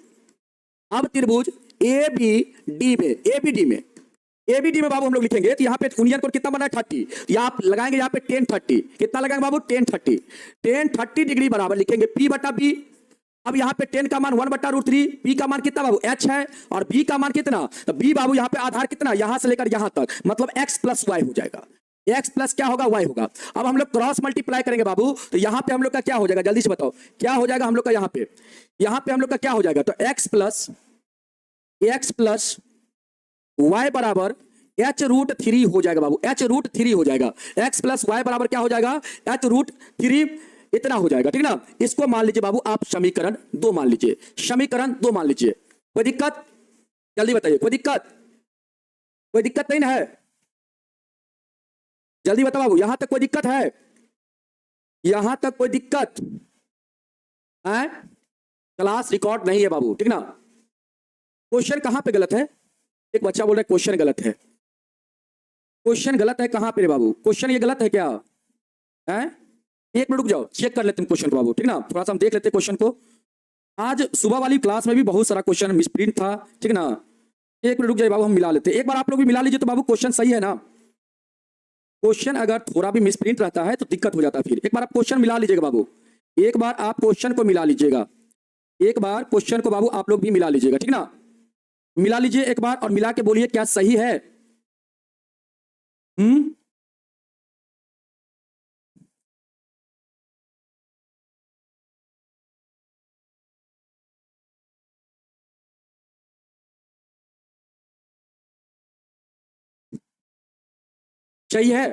ABD में बाबू हम लोग लिखेंगे, तो यहाँ पे यूनियन कोण कितना बना है? 30। तो आप लगाएंगे यहाँ पे tan 30, कितना लगाएंगे बाबू? tan 30 डिग्री बराबर लिखेंगे P बटा B। अब यहाँ पे tan का मान 1 बटा √3, P का मान कितना बाबू? h है, और B का मान कितना? तो B बाबू यहाँ पे आधार कितना? यहां से लेकर यहां तक, मतलब x प्लस y हो जाएगा। x प्लस क्या होगा? y होगा। अब हम लोग क्रॉस मल्टीप्लाई करेंगे बाबू, तो यहाँ पे हम लोग का क्या हो जाएगा? जल्दी से बताओ क्या हो जाएगा हम लोग का? यहाँ पे हम लोग का क्या हो जाएगा? तो x प्लस y बराबर h√3 हो जाएगा बाबू, h√3 हो जाएगा। x प्लस y बराबर क्या हो जाएगा? h√3 इतना हो जाएगा, ठीक ना। इसको मान लीजिए बाबू आप समीकरण 2 मान लीजिए, कोई दिक्कत? जल्दी बताइए, कोई दिक्कत नहीं ना है? जल्दी बताओ बाबू, यहां तक कोई दिक्कत है? यहां तक कोई दिक्कत है? क्लास रिकॉर्ड नहीं है बाबू, ठीक ना। क्वेश्चन कहां पे गलत है? एक बच्चा बोल रहा है क्वेश्चन गलत है। क्वेश्चन गलत है कहां पे रे बाबू? क्वेश्चन ये गलत है क्या है? एक मिनट रुक जाओ, चेक कर लेते हैं क्वेश्चन को बाबू, ठीक ना। थोड़ा सा हम देख लेते हैं क्वेश्चन को। आज सुबह वाली क्लास में भी बहुत सारा क्वेश्चन मिसप्रिंट था, ठीक ना। एक मिनट रुक जाइए बाबू, हम मिला लेते हैं। एक बार आप लोग भी मिला लीजिए तो बाबू क्वेश्चन सही है ना। क्वेश्चन अगर थोड़ा भी मिसप्रिंट रहता है तो दिक्कत हो जाता है। फिर एक बार आप क्वेश्चन मिला लीजिएगा बाबू, एक बार आप क्वेश्चन को मिला लीजिएगा, एक बार क्वेश्चन को बाबू आप लोग भी मिला लीजिएगा, ठीक ना। मिला लीजिए एक बार, और मिला के बोलिए क्या सही है। सही है?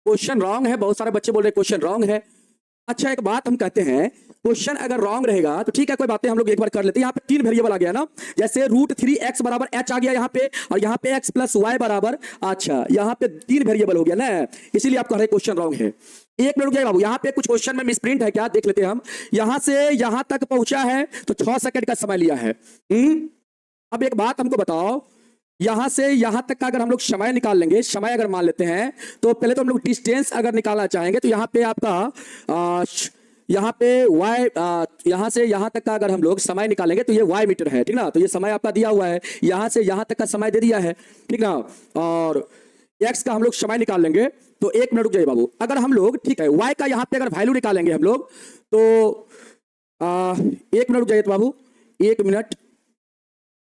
क्वेश्चन रॉन्ग है, बहुत सारे बच्चे बोल रहे क्वेश्चन रॉन्ग है। अच्छा एक बात हम कहते हैं, क्वेश्चन अगर रॉन्ग रहेगा तो ठीक है, कोई बातें हम लोग एक बार कर लेते हैं। यहाँ पे 3 वेरिएबल आ गया ना, जैसे √3x बराबर h आ गया यहाँ पे, और यहाँ पे x प्लस y बराबर, अच्छा यहाँ पे 3 वेरिएबल हो गया ना, इसीलिए आप कह रहे क्वेश्चन रॉन्ग है। एक मिनट रुक जाइए बाबू, यहाँ पे कुछ क्वेश्चन में मिसप्रिंट है क्या, देख लेते हैं हम। यहां से यहां तक पहुंचा है तो 6 सेकंड का समय लिया है। अब एक बात हमको बताओ, यहां से यहां तक का अगर हम लोग समय निकाल लेंगे, समय अगर मान लेते हैं, तो पहले तो हम लोग डिस्टेंस अगर निकालना चाहेंगे तो यहाँ पे आपका यहाँ पे y, यहां से यहां तक का अगर हम लोग समय निकालेंगे तो ये y मीटर है, ठीक ना। तो ये समय आपका दिया हुआ है, यहां से यहां तक का समय दे दिया है, ठीक ना। और x का हम लोग समय निकाल लेंगे तो एक मिनट रुक जाइए बाबू, अगर हम लोग ठीक है y का यहाँ पे अगर वैल्यू निकालेंगे हम लोग तो एक मिनट रुक जाइए तो बाबू, एक मिनट।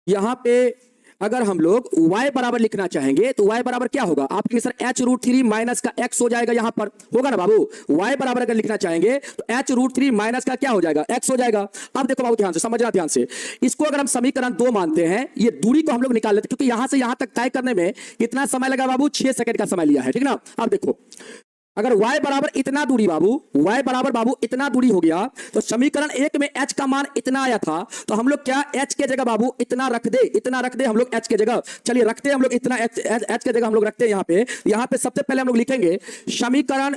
यहाँ पे अगर हम लोग y बराबर लिखना चाहेंगे तो y बराबर क्या होगा? आपके सर h√3 माइनस का x हो जाएगा, यहां पर होगा ना बाबू। y बराबर अगर लिखना चाहेंगे तो h√3 माइनस का क्या हो जाएगा? x हो जाएगा। अब देखो बाबू ध्यान से समझना, ध्यान से इसको अगर हम समीकरण 2 मानते हैं, ये दूरी को हम लोग निकाल लेते हैं, क्योंकि यहां से यहां तक तय करने में कितना समय लगा बाबू? 6 सेकंड का समय लिया है, ठीक ना। अब देखो अगर y बराबर इतना दूरी बाबू, y बराबर बाबू इतना दूरी हो गया, तो समीकरण 1 में h का मान इतना आया था, तो हम लोग क्या h के जगह बाबू इतना रख दे हम लोग h के जगह। चलिए रखते हैं हम लोग इतना, h के जगह हम लोग रखते हैं यहाँ पे सबसे पहले हम लोग लिखेंगे समीकरण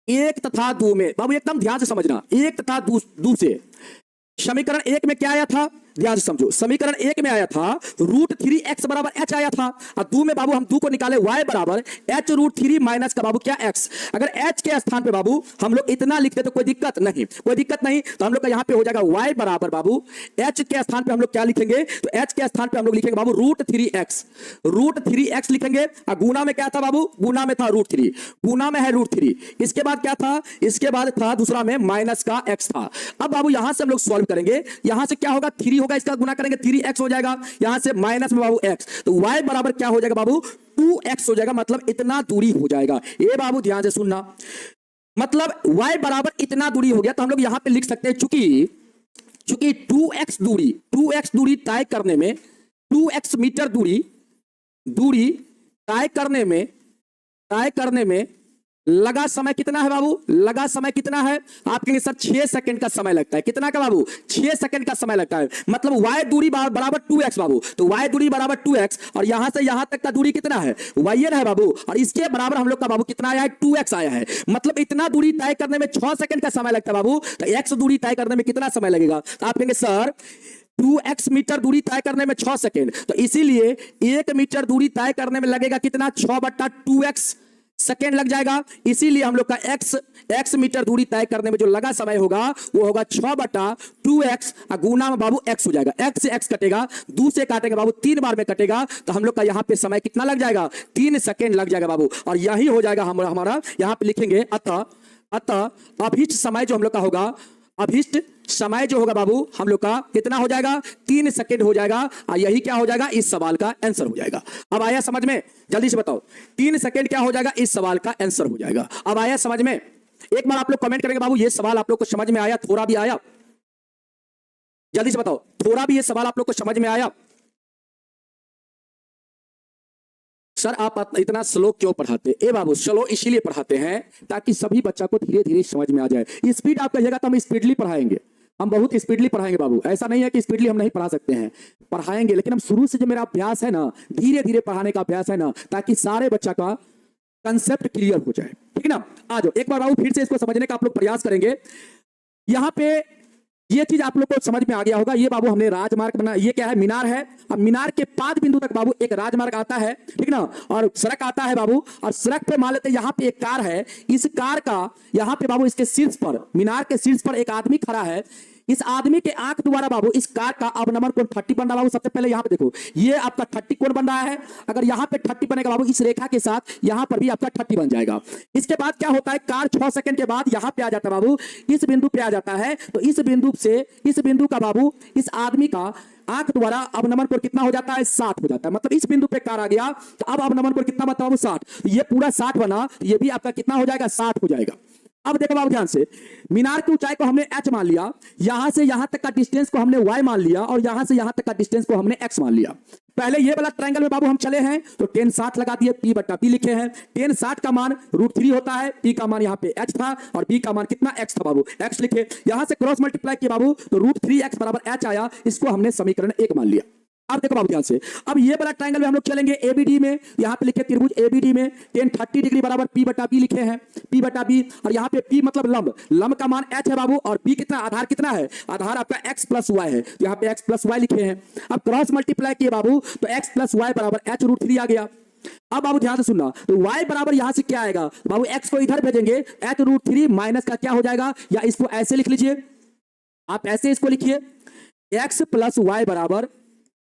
1 तथा 2 में, बाबू एकदम ध्यान से समझना, 1 तथा 2 से समीकरण 1 में क्या आया था? ध्यान से समझो, समीकरण 1 में आया था √3x बराबर h आया था, और 2 में बाबू हम 2 को निकाले y बराबर h√3 माइनस का बाबू क्या x। अगर h के स्थान पे बाबू हम लोग इतना लिखते तो कोई दिक्कत नहीं, तो हम लोग का यहां पे हो जाएगा y बराबर बाबू h के स्थान पे हम लोग क्या लिखेंगे, तो h के स्थान पे हम लोग लिखेंगे बाबू √3x लिखेंगे। और गुना में क्या था बाबू, गुना में था √3, गुना में है √3। इसके बाद क्या था, इसके बाद था दूसरा में माइनस का x था। अब बाबू यहां से हम लोग सॉल्व करेंगे, यहां से क्या होगा 3 होगा, इसका गुना करेंगे 3x हो जाएगा, यहां से माइनस में बाबू x, तो y बराबर क्या हो जाएगा बाबू 2x हो जाएगा, मतलब इतना दूरी हो जाएगा। ये बाबू ध्यान से सुनना, मतलब y बराबर इतना दूरी हो गया, तो हम लोग यहां पे लिख सकते हैं चूंकि 2x दूरी तय करने में, 2x मीटर दूरी तय करने में लगा समय कितना है बाबू, लगा समय कितना है, आप कहेंगे सर 6 सेकंड का समय लगता है। कितना का बाबू, 6 सेकंड का समय लगता है, मतलब y दूरी बराबर 2x बाबू, तो y दूरी बराबर 2x, और यहां से यहां तक का दूरी कितना है, y है बाबू, और इसके बराबर हम लोग का बाबू कितना आया है, 2x आया है। मतलब इतना दूरी तय करने में 6 सेकंड का समय लगता है बाबू, तो x दूरी तय करने में कितना समय लगेगा, तो आप कहेंगे सर 2x मीटर दूरी तय करने में 6 सेकंड, तो इसीलिए 1 मीटर दूरी तय करने में लगेगा कितना, 6/2x सेकेंड लग जाएगा। इसीलिए हम लोग का x मीटर दूरी तय करने में जो लगा समय होगा वो होगा 6/2x, गुना में बाबू x हो जाएगा, x से x कटेगा, 2 से काटेंगे बाबू 3 बार में कटेगा, तो हम लोग का यहाँ पे समय कितना लग जाएगा, 3 सेकेंड लग जाएगा बाबू। और यही हो जाएगा हमारा यहाँ पे लिखेंगे अतः अभिष्ट समय जो हम लोग का होगा, अभिष्ट समय जो होगा बाबू हम लोग का कितना हो जाएगा, 3 सेकंड हो जाएगा, और यही क्या हो जाएगा, इस सवाल का आंसर हो जाएगा। अब आया समझ में, जल्दी से बताओ 3 सेकंड क्या हो जाएगा, इस सवाल का आंसर हो जाएगा। अब आया समझ में, एक बार आप लोग कमेंट करेंगे बाबू ये सवाल आप लोग को समझ में आया, थोड़ा भी आया, जल्दी से बताओ थोड़ा भी ये सवाल आप लोग को समझ में आया। सर आप इतना स्लो क्यों पढ़ाते, ए बाबू स्लो इसीलिए पढ़ाते हैं ताकि सभी बच्चा को धीरे धीरे समझ में आ जाए। स्पीड आप कहिएगा तो हम स्पीडली पढ़ाएंगे, हम बहुत स्पीडली पढ़ाएंगे बाबू, ऐसा नहीं है कि स्पीडली हम नहीं पढ़ा सकते हैं, पढ़ाएंगे, लेकिन हम शुरू से जो मेरा अभ्यास है ना, धीरे धीरे पढ़ाने का अभ्यास है ना, ताकि सारे बच्चा का कंसेप्ट क्लियर हो जाए, ठीक है ना। आ जाओ एक बार बाबू फिर से इसको समझने का आप लोग प्रयास करेंगे। यहां पे ये चीज आप लोग को समझ में आ गया होगा, ये बाबू हमने राजमार्ग बना, ये क्या है, मीनार है, अब मीनार के 5 बिंदु तक बाबू एक राजमार्ग आता है, ठीक ना, और सड़क आता है बाबू, और सड़क पे मान लेते हैं यहाँ पे एक कार है, इस कार का यहाँ पे बाबू इसके शीर्ष पर, मीनार के शीर्ष पर एक आदमी खड़ा है, इस आदमी के आंख द्वारा बाबू इस कार का अवनमन कोण 30 बन रहा बाबू। सबसे पहले यहाँ पे देखो ये आपका 30 कोण बन रहा है, अगर यहाँ पे 30 बनेगा बाबू, इस रेखा के साथ यहाँ पर भी आपका 30 बन जाएगा। इसके बाद क्या होता है, कार 6 सेकंड के बाद यहाँ पे आ जाता है बाबू, इस बिंदु पे आ जाता है, तो इस बिंदु का बाबू इस आदमी का आंख द्वारा अवनमन कोण कितना हो जाता है, 60 हो जाता है। मतलब इस बिंदु पे कार आ गया तो अब अवनमन कोण कितना बनता है बाबू, 60, ये पूरा 60 बना, ये भी आपका कितना हो जाएगा, 60 हो जाएगा। अब देखो बाबू ध्यान से, मीनार की ऊंचाई को हमने h मान लिया, यहां से यहां तक का डिस्टेंस को हमने y मान लिया, और यहां से यहां तक का डिस्टेंस को हमने x मान लिया। पहले ये वाला ट्रायंगल में बाबू हम चले हैं तो tan 60 लगा दिए, p/p लिखे हैं, tan 60 का मान √3 होता है, p का मान यहाँ पे h था और b का मान कितना x था बाबू, x लिखे, यहां से क्रॉस मल्टीप्लाई किया बाबू तो √3x बराबर h आया, इसको हमने समीकरण 1 मान लिया। अब देखो बाबू ध्यान से, अब ये वाला ट्रायंगल में हम लोग चलेंगे एबीडी में, यहाँ पे लिखे त्रिभुज एबीडी में tan 30 डिग्री बराबर p/b लिखे हैं, p/b, और यहाँ पे p मतलब लंब का मान h है बाबू, और b कितना, आधार कितना है, आधार आपका x + y है, तो यहाँ पे x + y लिखे हैं। अब क्रॉस मल्टीप्लाई किए बाबू तो x + y बराबर h √3 आ गया। अब बाबू ध्यान से सुनना, तो y बराबर यहां से क्या आएगा बाबू, x को इधर भेजेंगे, h √3 माइनस का क्या हो जाएगा, या इसको ऐसे लिख लीजिए, आप ऐसे इसको लिखिए, x + y बराबर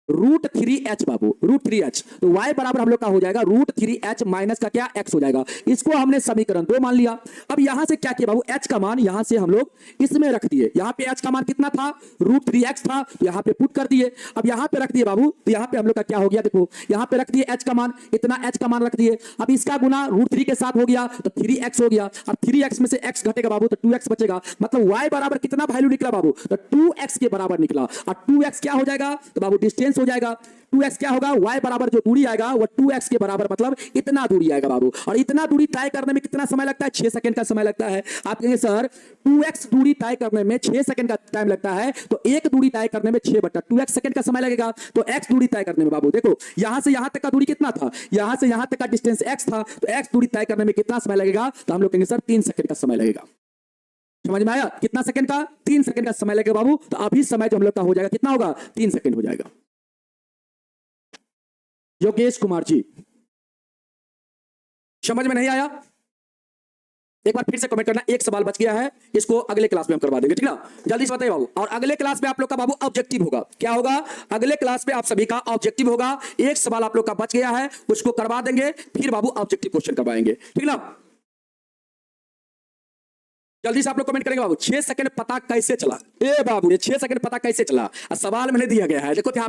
√3h बाबू, √3h, तो y बराबर हम लोग का हो जाएगा √3h माइनस का क्या, x हो जाएगा। इसको हमने समीकरण 2 मान लिया। अब यहां से क्या किया बाबू, h का मान यहां से हम लोग इसमें रख दिए, यहां पे h का मान कितना था, √3x था, तो यहां पे पुट कर दिए। अब यहां पे रख दिए बाबू, तो यहां पे हम लोग का क्या हो गया, देखो यहां पे रख दिए h का मान, इतना h का मान रख दिए। अब इसका गुना √3 के साथ हो गया तो 3x हो गया, अब 3x में से x घटेगा बाबू तो 2x बचेगा, मतलब y बराबर कितना वैल्यू निकला बाबू, तो 2x के बराबर निकला। और 2x क्या हो जाएगा, तो बाबू डिस्टेंस हो जाएगा, 2x क्या होगा, y बराबर जो दूरी आएगा वो 2x के बराबर, मतलब इतना दूरी आएगा बाबू। और इतना दूरी तय करने में कितना समय लगता है, 6 सेकंड का समय लगता है। आप कहेंगे सर 2x दूरी तय करने में 6 सेकंड का टाइम लगता है, तो एक दूरी तय करने में 6/2x सेकंड का समय लगेगा। तो x दूरी तय करने में बाबू देखो यहां से यहां तक का दूरी कितना था, यहां से यहां तक का डिस्टेंस x था, तो x दूरी तय करने में कितना समय लगेगा, तो हम लोग कहेंगे सर 3 सेकंड का समय लगेगा। समझ में आया? कितना सेकंड का? 3 सेकंड का समय लगेगा बाबू। तो अभी समय जो हम लोग का हो जाएगा कितना होगा? 3 सेकंड हो जाएगा। योगेश कुमार जी, समझ में नहीं आया? एक बार फिर से कमेंट करना। एक सवाल बच गया है, इसको अगले क्लास में हम करवा देंगे, ठीक ना? जल्दी से बताइए बाबू। और अगले क्लास में आप लोग का बाबू ऑब्जेक्टिव होगा। क्या होगा? अगले क्लास में आप सभी का ऑब्जेक्टिव होगा। एक सवाल आप लोग का बच गया है, उसको करवा देंगे, फिर बाबू ऑब्जेक्टिव क्वेश्चन करवाएंगे, ठीक ना? जल्दी से आप लोग कमेंट करेंगे बाबू। 6 सेकंड पता कैसे चला? ए बाबू, ये 6 सेकंड पता कैसे चला? सवाल मैंने दिया गया है, देखो यहाँ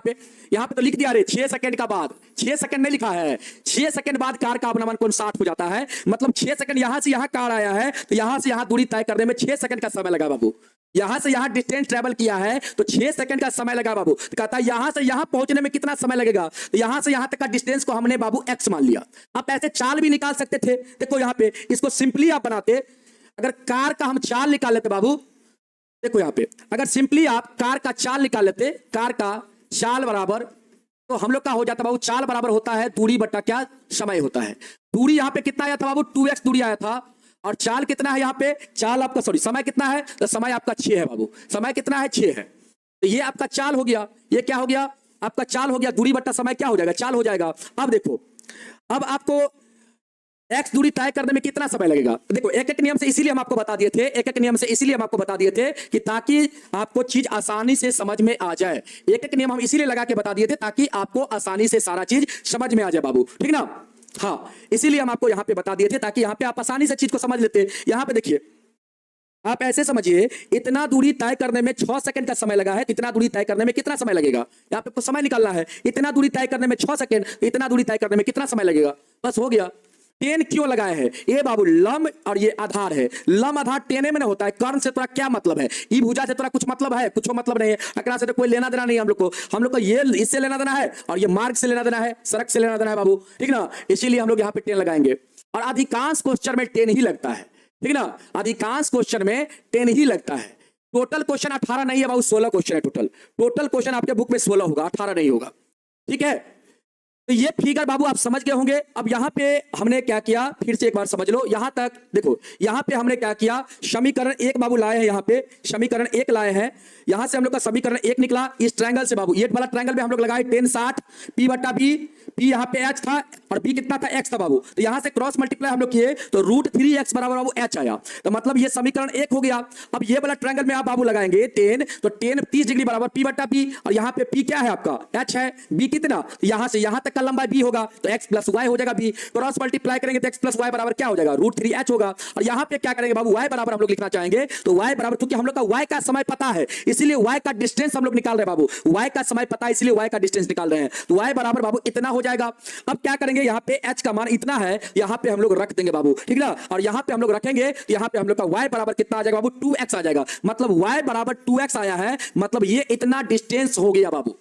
पे तो लिख दिया रे 6 सेकंड का बाद। 6 सेकंड नहीं लिखा है, 6 सेकंड बाद कार का अवनमन कोण 60 हो जाता है। मतलब 6 सेकंड यहां से यहां कार आया है, तो यहां से यहां दूरी तय करने में 6 सेकंड का समय लगा बाबू। यहां से यहां डिस्टेंस ट्रेवल किया है तो 6 सेकंड का समय लगा बाबू। तो कहता है यहां से यहां पहुंचने में कितना समय लगेगा? तो यहां से यहां तक का डिस्टेंस को हमने बाबू x मान लिया। आप ऐसे चाल भी निकाल सकते थे। देखो यहाँ पे इसको सिंपली आप बनाते, अगर कार का हम चाल निकाल लेते बाबू, देखो यहाँ पे अगर सिंपली आप कार का चाल निकाल लेते, कार का चाल बराबर, तो हम लोग का हो जाता बाबू, चाल बराबर होता है दूरी बट्टा क्या? समय होता है। दूरी यहाँ पे कितना आया था बाबू? 2x दूरी आया था। और चाल कितना है यहाँ पे? चाल आपका समय कितना है? तो समय आपका 6 है बाबू। समय कितना है? 6 है। तो ये आपका चाल हो गया। ये क्या हो गया? आपका चाल हो गया। दूरी बट्टा समय क्या हो जाएगा? चाल हो जाएगा। अब देखो, अब आपको x दूरी तय करने में कितना समय लगेगा? देखो एक एक नियम से इसीलिए हम आपको बता दिए थे, एक एक नियम से इसीलिए हम आपको बता दिए थे कि ताकि आपको चीज आसानी से समझ में आ जाए। एक एक नियम हम इसीलिए लगा के बता दिए थे ताकि आपको आसानी से सारा चीज समझ में आ जाए बाबू, ठीक ना? हाँ, इसीलिए हम आपको यहां पे बता दिए थे ताकि यहां पे आप आसानी से चीज को समझ लेते। यहां पे देखिए, आप ऐसे समझिए, इतना दूरी तय करने में 6 सेकंड का समय लगा है, तो इतना दूरी तय करने में कितना समय लगेगा? यहाँ पे समय निकालना है। इतना दूरी तय करने में 6 सेकंड, इतना दूरी तय करने में कितना समय लगेगा? बस हो गया। 10 क्यों लगाए हैं? ये बाबू लंब और ये आधार है। लंब आधार टेने में ना होता है। कर्ण से तोरा क्या मतलब है? ई भुजा से तोरा कुछ मतलब है? कुछ मतलब नहीं है। अकड़ा से तो कोई लेना देना नहीं हम लोग को ये इससे लेना देना है और ये मार्ग से लेना देना है, सड़क से लेना देना है बाबू, ठीक ना? इसीलिए हम लोग यहाँ पे 10 लगाएंगे। और अधिकांश क्वेश्चन में 10 ही लगता है, ठीक ना? अधिकांश क्वेश्चन में 10 ही लगता है। टोटल क्वेश्चन 18 नहीं है बाबू, 16 क्वेश्चन है टोटल। टोटल क्वेश्चन आपके बुक में 16 होगा, 18 नहीं होगा, ठीक है? तो ये फिगर बाबू आप समझ गए होंगे। अब यहां पे हमने क्या किया, फिर से एक बार समझ लो। यहां तक देखो, यहां पे हमने क्या किया, समीकरण 1 बाबू लाए हैं। यहां पे समीकरण 1 लाए हैं। यहां से हम लोग का समीकरण 1 निकला इस ट्रायंगल से बाबू। ये वाला ट्रायंगल में हम लोग लगाए 10 60, p बट्टा b, p यहां पे h था और b कितना था? x था बाबू। तो यहां से क्रॉस मल्टीप्लाई हम लोग किए तो √3x बराबर बाबू h आया। तो मतलब ये समीकरण 1 हो गया। अब ये वाला ट्रायंगल में आप बाबू लगाएंगे 10, तो 10 30 डिग्री बराबर p बट्टा b, और यहां पे p क्या है आपका? h है। b कितना? यहां से यहां तक का लंबाई b होगा, तो x प्लस y हो जाएगा b। क्रॉस मल्टीप्लाई करेंगे तो x प्लस y बराबर क्या हो जाएगा? √3h होगा। और यहां पे क्या करेंगे बाबू? y बराबर हम लोग लिखना चाहेंगे, तो y बराबर, क्योंकि हम लोग का y का समय पता है इसीलिए y का डिस्टेंस हम लोग निकाल रहे हैं बाबू। y का समय पता है इसलिए y का डिस्टेंस निकाल रहे हैं। तो y बराबर बाबू इतना हो जाएगा। अब क्या करेंगे, यहाँ पे h का मान इतना है, यहाँ पे हम लोग रख देंगे बाबू, ठीक ना? और यहाँ पे हम लोग रखेंगे तो यहाँ पे हम लोग का y बराबर कितना आ जाएगा बाबू? 2x आ जाएगा। मतलब y बराबर 2x आया है, मतलब ये इतना डिस्टेंस हो गया बाबू,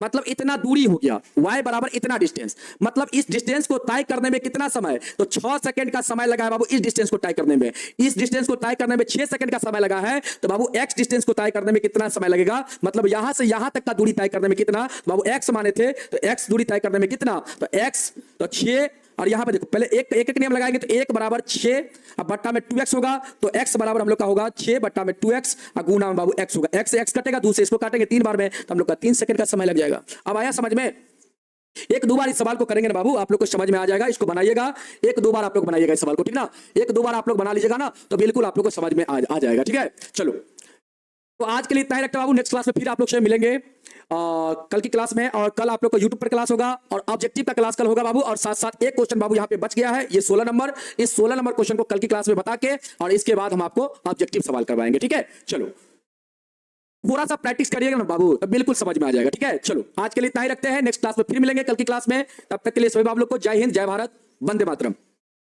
मतलब इतना दूरी हो गया। y बराबर इतना डिस्टेंस, मतलब इस डिस्टेंस को तय करने में कितना समय? तो 6 सेकंड का समय लगा है बाबू इस डिस्टेंस को तय करने में। इस डिस्टेंस को तय करने में 6 सेकंड का समय लगा है, तो बाबू x डिस्टेंस को तय करने में कितना समय लगेगा? मतलब यहां से यहां तक का दूरी तय करने में कितना बाबू? x माने थे, तो x दूरी तय करने में कितना? तो x तो 6। और यहां पे देखो, पहले एक नियम लगाएंगे तो 1 बराबर 6, अब बट्टा में 2x होगा, तो x बराबर हम लोग का होगा 6 बट्टा में 2x, और गुना में बाबू x होगा। x से x कटेगा, दूसरे इसको काटेंगे 3 बार में, तो हम लोग का 3 सेकंड का समय लग जाएगा। अब आया समझ में? 1-2 बार इस सवाल को करेंगे ना बाबू, आप लोग को समझ में आ जाएगा। इसको बनाइएगा, 1-2 बार आप लोग बनाइएगा इस सवाल को, ठीक ना? 1-2 बार आप लोग बना लीजिएगा ना, तो बिल्कुल आप लोग को समझ में आ जाएगा, ठीक है? चलो, तो आज के लिए इतना ही रखते बाबू। नेक्स्ट क्लास में फिर आप लोग से मिलेंगे कल की क्लास में। और कल आप लोग को यूट्यूब पर क्लास होगा और ऑब्जेक्टिव का क्लास कल होगा बाबू। और साथ साथ एक क्वेश्चन बाबू यहाँ पे बच गया है, ये 16 नंबर। इस 16 नंबर क्वेश्चन को कल की क्लास में बता के और इसके बाद हम आपको ऑब्जेक्टिव सवाल करवाएंगे, ठीक है? चलो, पूरा सा प्रैक्टिस करिएगा ना बाबू, तो बिल्कुल समझ में आ जाएगा, ठीक है? चलो, आज के लिए इतना ही रखते हैं। नेक्स्ट क्लास में फिर मिलेंगे कल की क्लास में। तब तक के लिए सभी आप लोग को जय हिंद, जय भारत, वंदे मातरम।